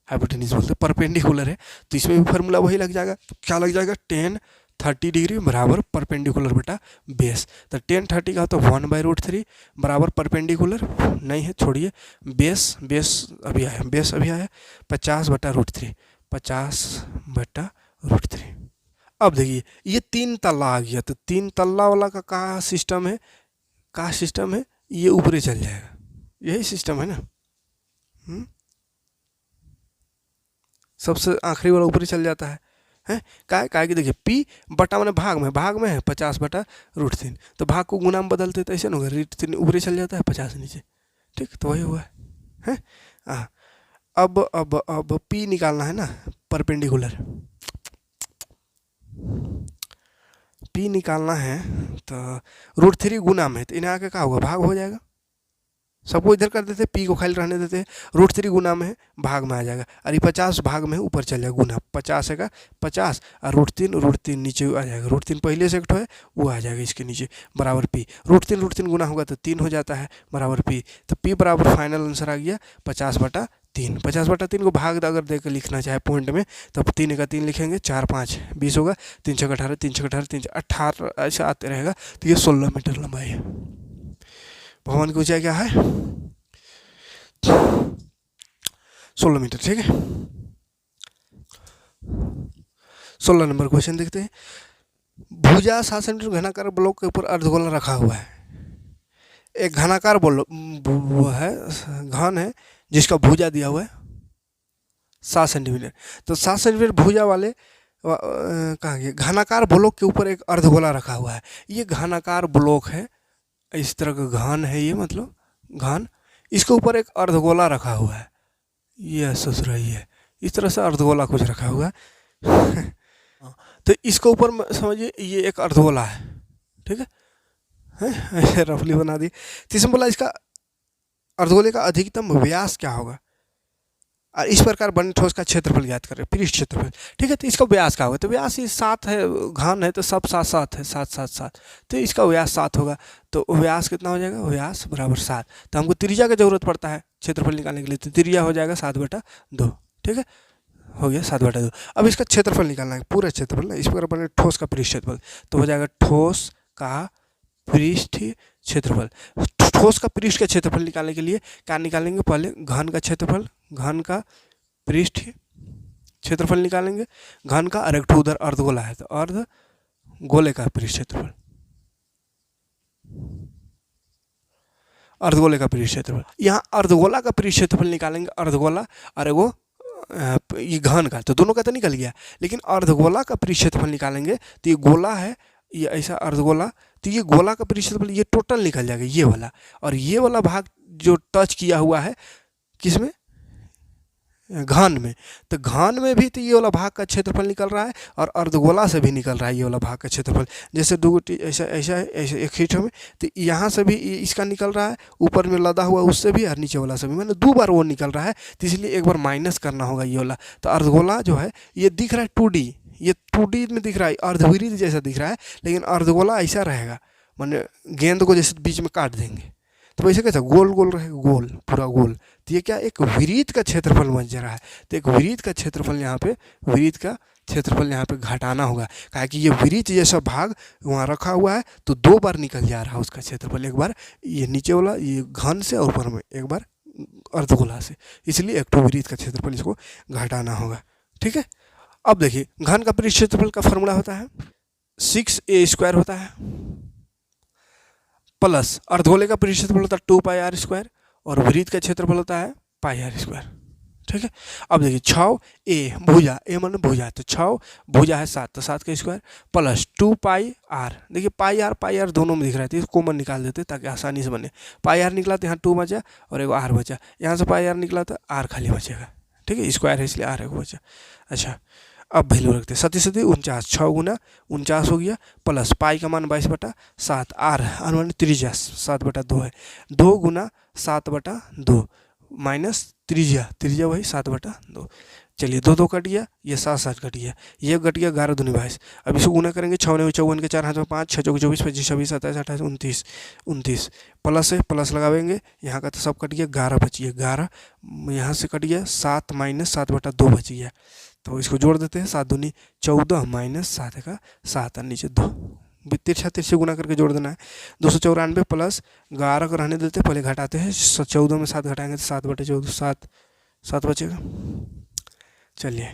हाइपोटेनियस बोलते हैं, परपेंडिकुलर है, तो इसमें भी फार्मूला वही लग जाएगा। क्या लग जाएगा, 10 30 डिग्री बराबर परपेंडिकुलर बटा बेस। तो 10 30 का तो 1/√3 बराबर परपेंडिकुलर नहीं है, छोड़िए, बेस अभी आया, 50 बटा √3, 50/√3। अब देखिए ये 3 तल्ला आ गया, तो 3 तल्ला वाला का क्या सिस्टम है, ये ऊपरी चल जाएगा, यही सिस्टम है ना। सबसे आखिरी वाला ऊपरी चल जाता है, काय कि देखिए P बटा मैंने भाग में है 50/√3, तो भाग को गुना में बदलते तो ऐसे ना होगा, √3 ऊपरी चल जाता है 50 नीचे, ठीक, तो वही हुआ है। अब P निकालना है ना, परपेंडिकुलर P निकालना है, तो √3 गुना में, तो इन्हें आके क्या होगा, भाग हो जाएगा। सबको इधर कर देते, P को खाली रहने देते, √3 गुना में है, भाग में आ जाएगा, और ये 50 भाग में है, ऊपर चल जाएगा गुना, 50 है का 50 और √3 नीचे आ जाएगा, √3 पहले से एक है वो आ जाएगा इसके नीचे, बराबर P। √3 गुना होगा तो 3 हो जाता है, बराबर P। तो P बराबर फाइनल आंसर आ गया 50/3। 50/3 को भाग अगर देकर लिखना चाहे पॉइंट में, तो 3 का 3 लिखेंगे, 4 5 20 होगा, 3 6 18, 3 6 18, 3 18 ऐसा आते रहेगा। तो ये 16 मीटर लंबाई है। भवन की ऊंचाई क्या है, 16 मीटर, ठीक है। 16 नंबर क्वेश्चन देखते हैं। भुजा 7 सेंटीमीटर घनाकार ब्लॉक के ऊपर अर्धगोला रखा हुआ है। एक घनाकार वो है, घन है जिसका भुजा दिया हुआ है 7 सेंटीमीटर। तो 7 सेंटीमीटर भुजा वाले कहाँ गए, घनाकार ब्लॉक के ऊपर एक अर्धगोला रखा हुआ है। ये घनाकार ब्लॉक है, इस तरह का घन है ये, मतलब घन, इसके ऊपर एक अर्धगोला रखा हुआ है, ये सोच रही है, इस तरह से अर्धगोला कुछ रखा हुआ है। तो इसके ऊपर समझिए ये एक अर्धगोला है, ठीक है, रफली बना दी। तो इसमें बोला इसका अर्धगोले का अधिकतम व्यास क्या होगा, और इस प्रकार बने ठोस का क्षेत्रफल ज्ञात करें, पृष्ठ क्षेत्रफल, ठीक है। तो इसका व्यास क्या होगा, तो व्यास ये 7 है, घन है तो सब 7 है, 7 7 7, तो इसका व्यास 7 होगा। तो व्यास कितना हो जाएगा, व्यास बराबर 7। तो हमको त्रिज्या की जरूरत पड़ता है क्षेत्रफल निकालने के लिए, तो त्रिज्या हो जाएगा 7/2, ठीक है, हो गया 7/2। अब इसका क्षेत्रफल निकालना है, पूरा क्षेत्रफल, इस प्रकार बने ठोस का पृष्ठ क्षेत्रफल, तो हो जाएगा ठोस का पृष्ठ क्षेत्रफल। ठोस का पृष्ठ का क्षेत्रफल निकालने के लिए क्या निकालेंगे, पहले घन का क्षेत्रफल, घन का पृष्ठ क्षेत्रफल निकालेंगे, घन का, और एक उधर अर्धगोला है तो अर्धगोले का पृष्ठ क्षेत्रफल, अर्धगोले का पृष्ठ क्षेत्रफल। यहाँ अर्धगोला का पृष्ठ क्षेत्रफल निकालेंगे, अर्धगोला और एगो ये घन का, तो दोनों का तो निकल गया, लेकिन अर्धगोला का पृष्ठ क्षेत्रफल निकालेंगे तो ये गोला है, ये ऐसा अर्धगोला, तो ये गोला का पृष्ठ क्षेत्रफल ये टोटल निकल जाएगा ये वाला, और ये वाला भाग जो टच किया हुआ है किसमें, घन में, तो घन में भी तो ये वाला भाग का क्षेत्रफल निकल रहा है, और अर्धगोला से भी निकल रहा है ये वाला भाग का क्षेत्रफल। जैसे दो ऐसा ऐसा है, ऐसे एक हिट में, तो यहाँ से भी इसका निकल रहा है, ऊपर में लदा हुआ उससे भी, और नीचे वाला से भी, मतलब 2 बार वो निकल रहा है, तो इसलिए एक बार माइनस करना होगा ये वाला। तो अर्धगोला जो है ये दिख रहा है 2D, ये 2D में दिख रहा है, अर्धविरीत जैसा दिख रहा है, लेकिन अर्धगोला ऐसा रहेगा, माने गेंद को जैसे बीच में काट देंगे तो वैसे कैसा गोल गोल रहेगा, गोल पूरा गोल। तो ये क्या एक विरीत का क्षेत्रफल बन जा रहा है, तो एक विरीत का क्षेत्रफल, यहाँ पे विरीत का क्षेत्रफल यहाँ पे घटाना होगा, काहे कि ये वृत्त जैसा भाग वहाँ रखा हुआ है, तो 2 बार निकल जा रहा है उसका क्षेत्रफल, एक बार ये नीचे वाला ये घन से और ऊपर में एक बार अर्धगोला से, इसलिए एक वृत्त का क्षेत्रफल इसको घटाना होगा। ठीक है, अब देखिए घन का पृष्ठ क्षेत्रफल का फॉर्मूला होता है 6a² होता है, प्लस अर्धगोले का पृष्ठ क्षेत्रफल होता है 2πr², और वृत्त का क्षेत्रफल होता है πr²। ठीक है, अब देखिए 6a भुजा, a माने भुजा, तो 6 भुजा है 7, तो 7 का स्क्वायर प्लस 2πr, देखिए पाई आर दोनों में दिख रहा है, तो इसको कॉमन निकाल देते ताकि आसानी से बने। पाई निकला तो यहाँ 2 बचा और एक r बचा, यहाँ से पाई निकला तो r खाली बचेगा। ठीक है, स्क्वायर है इसलिए r एक बचा। अच्छा, अब वैल्यू रखते हैं 37 49, 6 गुना 49 हो गया, प्लस पाई का मान 22/7, आर मान त्रिज्या 7/2 है, 2 गुना 7/2 माइनस त्रिज्या वही 7/2। चलिए 2 2 कट गया, ये 7 7 कट गया, ये कट गया 11 दूनी 22। अब इसको गुना करेंगे 6 9 54 के 4 हाथ में 5, 6 चौके 24 25 26 27 28 29 प्लस है, प्लस लगावेंगे, यहाँ का तो सब कट गया, 11 बच गया, 11 यहाँ से कट गया, 7 माइनस 7/2 बच गया, तो इसको जोड़ देते हैं, 7 दूनी 14 माइनस 7 का 7 और नीचे 2, तिरछा तिरछे गुना करके जोड़ देना है। 294 प्लस 11 को रहने देते, पहले घटाते हैं, 14 में 7 घटाएंगे तो 7/14 7 बचेगा। चलिए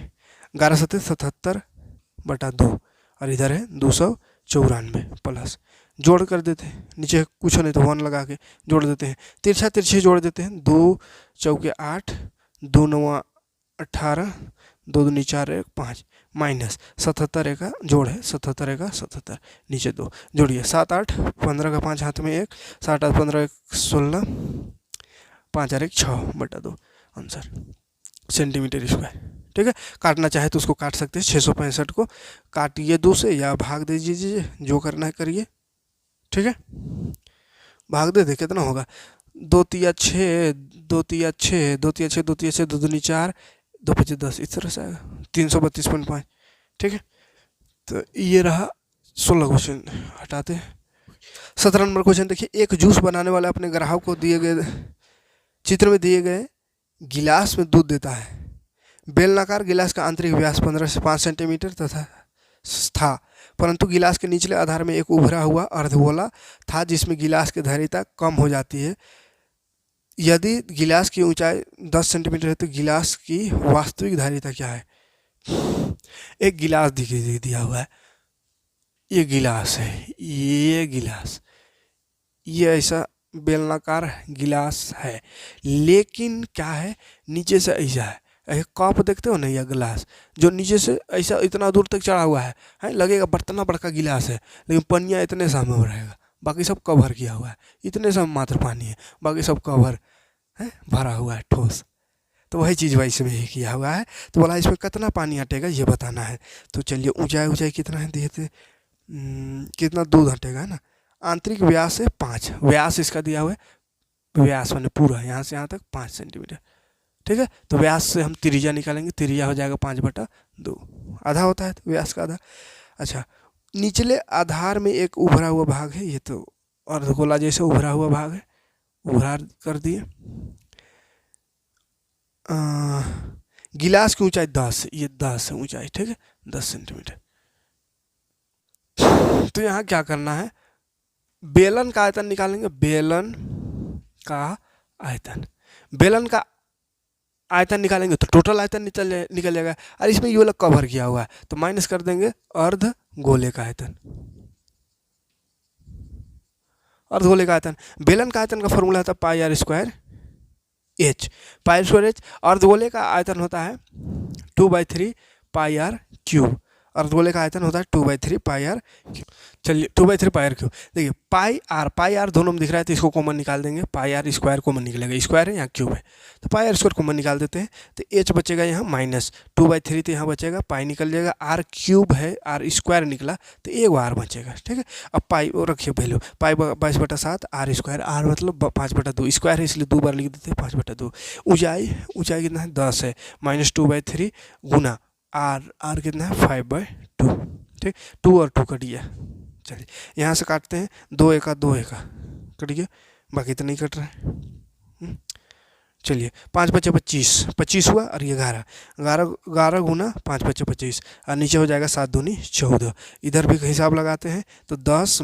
11 7 77/2 और इधर है 294 प्लस जोड़ कर देते हैं, नीचे कुछ नहीं तो 1 लगा के जोड़ देते हैं, तिरछा तिरछे जोड़ देते हैं, 2 चौके 8 2 9 18 2 दूनी 4 1 5 माइनस 77 का जोड़ है, 77 का 77 नीचे 2 जोड़िए, 7 8 15 का 5 हाथ में 1 7 8 15 1 16 5 और 1 6/2 आंसर सेंटीमीटर स्क्वायर। ठीक है, काटना चाहे तो उसको काट सकते हैं, 665 को काटिए 2 से या भाग दे दीजिए, जो करना है करिए। ठीक है, भाग दे कितना होगा, 2 3 6 2 3 6 2 3 6 2 3 6 2 दूनी 4 2 5 10, इस तरह से आएगा 332.5। ठीक है, तो ये रहा 16 क्वेश्चन, हटाते हैं। 17 नंबर क्वेश्चन देखिए, एक जूस बनाने वाला अपने ग्राहक को दिए गए चित्र में दिए गए गिलास में दूध देता है। बेलनाकार गिलास का आंतरिक व्यास 15 से 5 सेंटीमीटर था, परंतु गिलास के निचले आधार में एक उभरा हुआ अर्धगोला था जिसमें गिलास की धारिता कम हो जाती है। यदि गिलास की ऊंचाई 10 सेंटीमीटर है तो गिलास की वास्तविक धारिता क्या है। एक गिलास दिया हुआ है, ये गिलास है, ये गिलास, ये ऐसा बेलनाकार गिलास है, लेकिन क्या है नीचे से ऐसा है, एक कप देखते हो ना, यह गिलास जो नीचे से ऐसा इतना दूर तक चढ़ा हुआ है लगेगा बर्तना बड़का गिलास है, लेकिन पनिया इतने सामने में रहेगा, बाकी सब कवर किया हुआ है, इतने सब मात्र पानी है, बाकी सब कवर है, भरा हुआ है ठोस। तो वही चीज़ वही इसमें ही किया हुआ है। तो बोला इसमें कितना पानी हटेगा ये बताना है। तो चलिए ऊंचाई कितना है दिए थे, कितना दूध हटेगा है ना। आंतरिक व्यास है 5, व्यास इसका दिया हुआ है, व्यास मैंने पूरा यहाँ से यहाँ तक 5 सेंटीमीटर। ठीक है, तो व्यास से हम त्रिज्या निकालेंगे, त्रिज्या हो जाएगा 5/2, आधा होता है तो व्यास का आधा। अच्छा, निचले आधार में एक उभरा हुआ भाग है, ये तो अर्धगोला जैसे उभरा हुआ भाग है, उभरा कर दिए। गिलास की ऊंचाई 10, ये 10 है ऊंचाई, ठीक है 10 सेंटीमीटर। तो यहाँ क्या करना है, बेलन का आयतन निकालेंगे, बेलन का आयतन निकालेंगे तो टोटल आयतन निकल जाएगा, और इसमें ये वाला कवर किया हुआ है तो माइनस कर देंगे अर्ध गोले का आयतन। अर्धगोले का आयतन, बेलन का आयतन का फॉर्मूला होता है πr² h, πr² h। अर्धगोले का आयतन होता है 2/3 πr³, अर्धगोले का आयतन होता है 2/3 πr³। चलिए 2/3 πr³, देखिए पाई आर दोनों में दिख रहा है तो इसको कॉमन निकाल देंगे, πr² कॉमन निकलेगा, स्क्वायर है यहाँ क्यूब है तो πr² कॉमन निकाल देते हैं, तो h बचेगा यहाँ माइनस 2/3, तो यहाँ बचेगा पाई निकल जाएगा, r³ है r² निकला तो एक r बचेगा। ठीक है, अब पाई रखिए वैल्यू, पाई 22/7 r², r मतलब 5/2, स्क्वायर है इसलिए 2 बार लिख देते हैं 5/2। ऊंचाई कितना है 10 है, माइनस 2/3 गुना r कितना है 5/2। ठीक, 2 और 2 कट गया। चलिए यहाँ से काटते हैं, 2 एका 2 एका कट गया, बाकी तो नहीं कट रहा है। चलिए 5×5 = 25 हुआ, और ये 11 11 11 गुना 5×5 = 25, और नीचे हो जाएगा 7 दूनी 14। इधर भी हिसाब लगाते हैं तो 10 -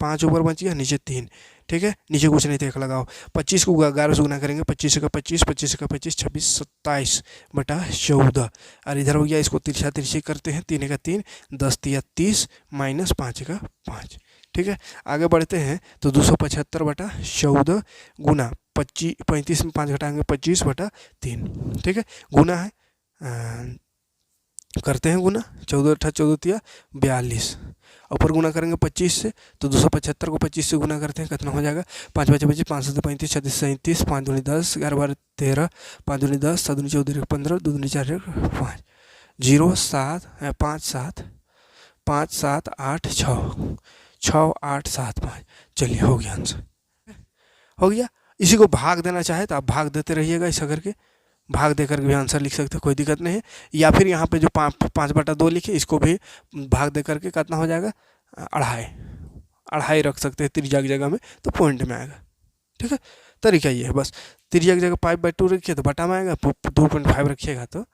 5 ऊपर बच गया, नीचे 3। ठीक है, नीचे कुछ नहीं, देख लगाओ। 25 को 11 से गुना करेंगे, 25 का 25, 25 का 25, 26 27/14। और इधर हो गया, इसको तिरछा तिरछी करते हैं, 3 का 3, 10 × 30 - 5 का 5। ठीक है, आगे बढ़ते हैं तो 275/14 गुना 35 में 5 घटाएंगे 25/3। ठीक है, गुना है, करते हैं गुना, 14 × 14 = 42। ऊपर गुना करेंगे 25 से, तो 275 को 25 से गुना करते हैं, कितना हो जाएगा, 5×5 = 5, 5 × 35 = 36, 37, 5 दूनी 10, 11 12 13, 5 दूनी 10, 7 दूनी 14, 15, 2 दूनी 4, 5, 0 7 5 7 5 7 8 6 6 8 7 5। चलिए, हो गया आंसर, हो गया। इसी को भाग देना चाहे तो आप भाग देते रहिएगा, ऐसा करके भाग दे करके भी आंसर लिख सकते हैं, कोई दिक्कत नहीं है। या फिर यहाँ पे जो 5/2 लिखे, इसको भी भाग दे करके कितना हो जाएगा, 2.5 रख सकते हैं त्रिज्या की जगह में, तो पॉइंट में आएगा। ठीक है, तरीका ये है बस, त्रिज्या की जगह 5/2 रखिए तो बटा में आएगा, 2.5 रखिएगा तो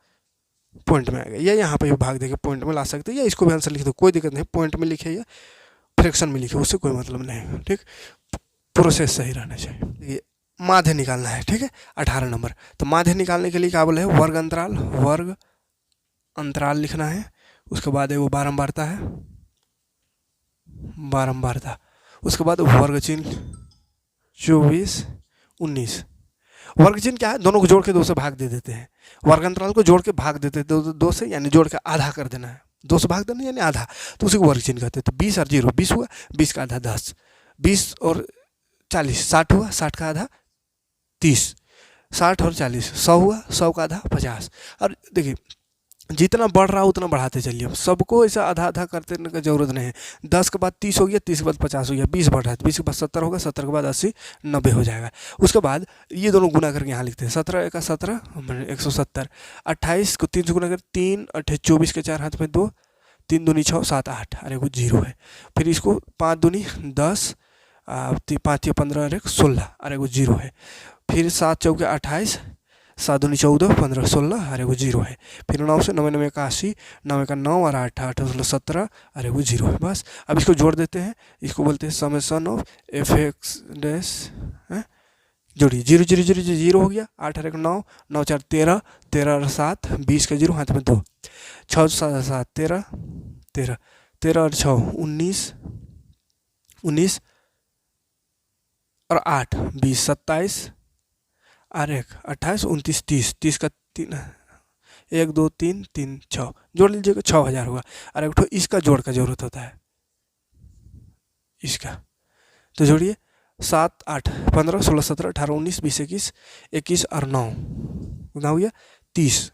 पॉइंट में आएगा। या यहाँ पे भी भाग देके पॉइंट में ला सकते हैं, या इसको भी आंसर लिख दो, कोई दिक्कत नहीं, पॉइंट में लिखे या फ्रैक्शन में लिखे, उससे कोई मतलब नहीं है। ठीक, प्रोसेस सही रहना चाहिए। ये माध्य निकालना है। ठीक है, 18 नंबर। तो माध्य निकालने के लिए क्या बोले, वर्ग अंतराल लिखना है। उसके बाद वो बारंबारता है, बारंबारता। उसके बाद वर्ग चिन्ह 24 19। वर्ग चिन्ह क्या है, दोनों को जोड़ के 2 से भाग दे देते हैं। वर्ग अंतराल को जोड़ के भाग देते हैं 2 से, यानी जोड़ के आधा कर देना है, 2 से भाग देना यानी आधा, तो उसी को वर्ग चिन्ह कहते हैं। तो 20 और 0 20 हुआ, 20 का आधा 10, 20 और 40 60 हुआ, 60 का आधा 30, 60 और 40 100 हुआ, 100 का आधा 50। और देखिए, जितना बढ़ रहा है उतना बढ़ाते चलिए, सबको ऐसा आधा आधा करते रहने का जरूरत नहीं है। 10 के बाद 30 हो गया, 30 के बाद 50 हो गया, 20 बढ़ रहा है, 20 के बाद 70 होगा, 70 के बाद 80 90 हो जाएगा। उसके बाद ये दोनों गुना करके यहाँ लिखते हैं, 17 का 17 170, 28 को 3 से गुना कर 3 8 24 के 4 हाथ में 2, 3 दूनी 6 7 8, अरे वो 0 है। फिर इसको 5 दूनी 10, 5 15 और 1 16, अरे वो 0 है। फिर 7 चौके 28, 7 दूनी 14 15 16, अरे वो 0 है। फिर 9 से 9 9 81, 9 का 9 और 8 8 16 17, अरे वो 0 है। बस अब इसको जोड़ देते हैं, इसको बोलते हैं समेशन ऑफ f(x) जोड़िए, 0 0 0 0 हो गया, 8 और 1 9, 9 4 13, 13 और 7 20 का 0 हाथ में 2, 6 7 7 13 13, 13 और 6 19 19 और 8 20 27 और 1 28 29 30, 30 का 3 1 2 3 3 6 जोड़ लीजिएगा, 6000 होगा। और एक तो इसका जोड़ का जरूरत होता है, इसका तो जोड़िए, 7 8 15 16 17 18 19 20 21 21 और 9 कितना हो गया, 30,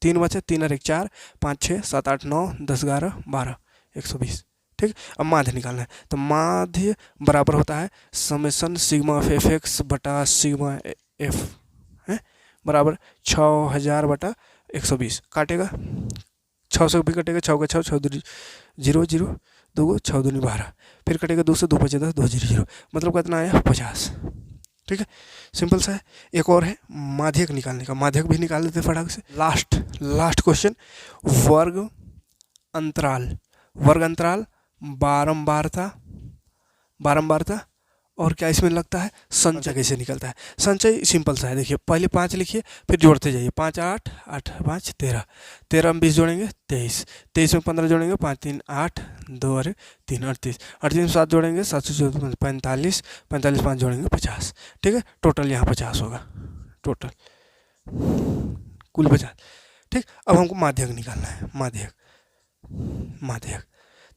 3 बचे, 3 और 1 4 5 6 7 8 9 10 11 12 120। ठीक, अब माध्य निकालना है। तो माध्य बराबर होता है समेशन सिग्मा ऑफ f(x) बटा सिग्मा f है बराबर 6000/120। काटेगा, 6 से भी कटेगा, 6 का 6 6 दूनी 0 0 2 6 दूनी 12, फिर कटेगा 2 से 2 5 10 2 0 0, मतलब कितना आया 50। ठीक है, सिंपल सा है। एक और है माध्यक निकालने का, माध्यक भी निकाल लेते फटाक से। लास्ट क्वेश्चन, वर्ग अंतराल बारंबारता और क्या इसमें लगता है, संचय कैसे निकलता है। संचय सिंपल सा है, देखिए पहले 5 लिखिए, फिर जोड़ते जाइए, 5 8 8 5 13, 13 में 20 जोड़ेंगे 23, 23 में 15 जोड़ेंगे 5 3 8 2 और 3 38, 38 में 7 जोड़ेंगे 7 से 45, 45 5 जोड़ेंगे 50। ठीक है, टोटल यहाँ 50 होगा, टोटल कुल 50। ठीक, अब हमको माध्यक निकालना है, माध्यक।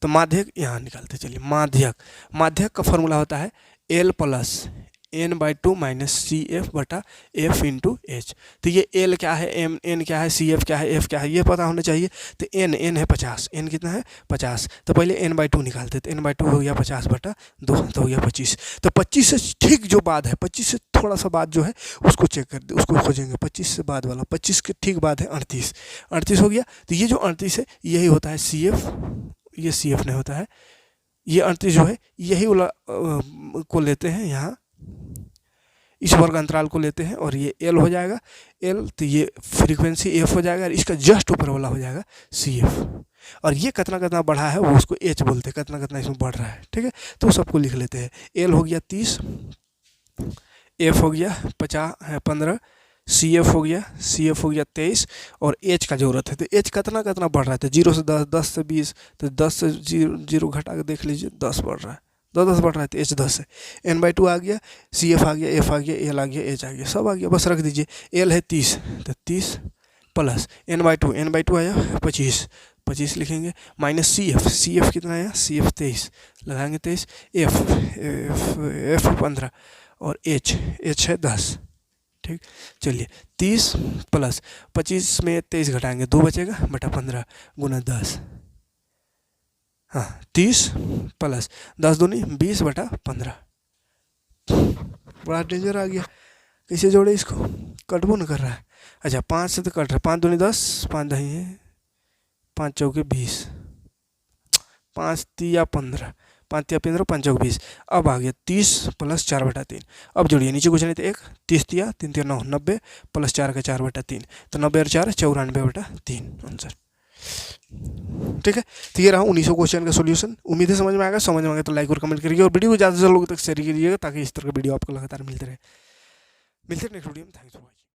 तो माध्यक यहाँ निकालते चलिए। माध्यक का फॉर्मूला होता है L + n/2 - CF/F × H। तो ये L क्या है, n क्या है, CF क्या है, F क्या है, ये पता होना चाहिए। तो n है 50, n कितना है 50। तो पहले n/2 निकालते, तो n/2 हो गया 50/2, तो हो गया 25। तो 25 से ठीक जो बाद है, 25 से थोड़ा सा बाद जो है उसको चेक कर दे, उसको खोजेंगे। 25 से बाद वाला, 25 के ठीक बाद है 38, 38 हो गया। तो ये जो 38 है यही होता है CF, ये CF नहीं होता है, ये 38 जो है यही वाला को लेते हैं यहाँ, इस वर्ग अंतराल को लेते हैं और ये एल हो जाएगा, एल तो ये फ्रीक्वेंसी एफ हो जाएगा और इसका जस्ट ऊपर वाला हो जाएगा सी एफ। और ये कितना कितना बढ़ा है वो उसको एच बोलते हैं, कितना कितना इसमें बढ़ रहा है, ठीक है। तो सबको लिख लेते हैं, एल हो गया 30, एफ हो गया 15, सी एफ हो गया 23 और एच का जरूरत है। तो एच कितना कितना बढ़ रहा है, तो 0 से 10, 10 से 20, तो 10 से 0 घटा के देख लीजिए 10 बढ़ रहा है, 10 बढ़ रहा है तो एच 10 है। n/2 आ गया, सी एफ आ गया, एफ आ गया, एल आ गया, एच आ गया, सब आ गया, बस रख दीजिए। एल है 30, तो 30 प्लस n/2 आया 25 लिखेंगे, माइनस सी एफ कितना आया, सी एफ 23 लगाएंगे 23, एफ 15 और एच है 10, ठीक। चलिए 30 प्लस 25 में 23 घटाएंगे 2 बचेगा बटा 15 गुना 10, हाँ 30 प्लस 10 दूनी 20 बटा 15। बड़ा डेंजर आ गया, कैसे जोड़े इसको, कटबो न कर रहा है। अच्छा 5 से तो कट रहा है, 5 दूनी 10, 5 दही है 5 चौके 20, 5 तिया 15, 5 तिया 15, 5 चौके 20। अब आ गया 30 प्लस 4 बटा 3। अब जोड़िए, नीचे कुछ नहीं तो 1, 30 तिया 3 तिया 9, 90 प्लस 4 का 4 बटा 3, तो 90 और 4 94 बटा 3 आंसर, ठीक है। तो ये रहा 1900 क्वेश्चन का सोल्यूशन। उम्मीद है समझ में आएगा, समझ में आएगा तो लाइक और कमेंट करिए और वीडियो को ज़्यादा से ज़्यादा लोगों तक शेयर कीजिएगा ताकि इस तरह का वीडियो आपको लगातार मिलते रहे। मिलते हैं नेक्स्ट वीडियो में, थैंक्स फॉर वॉचिंग।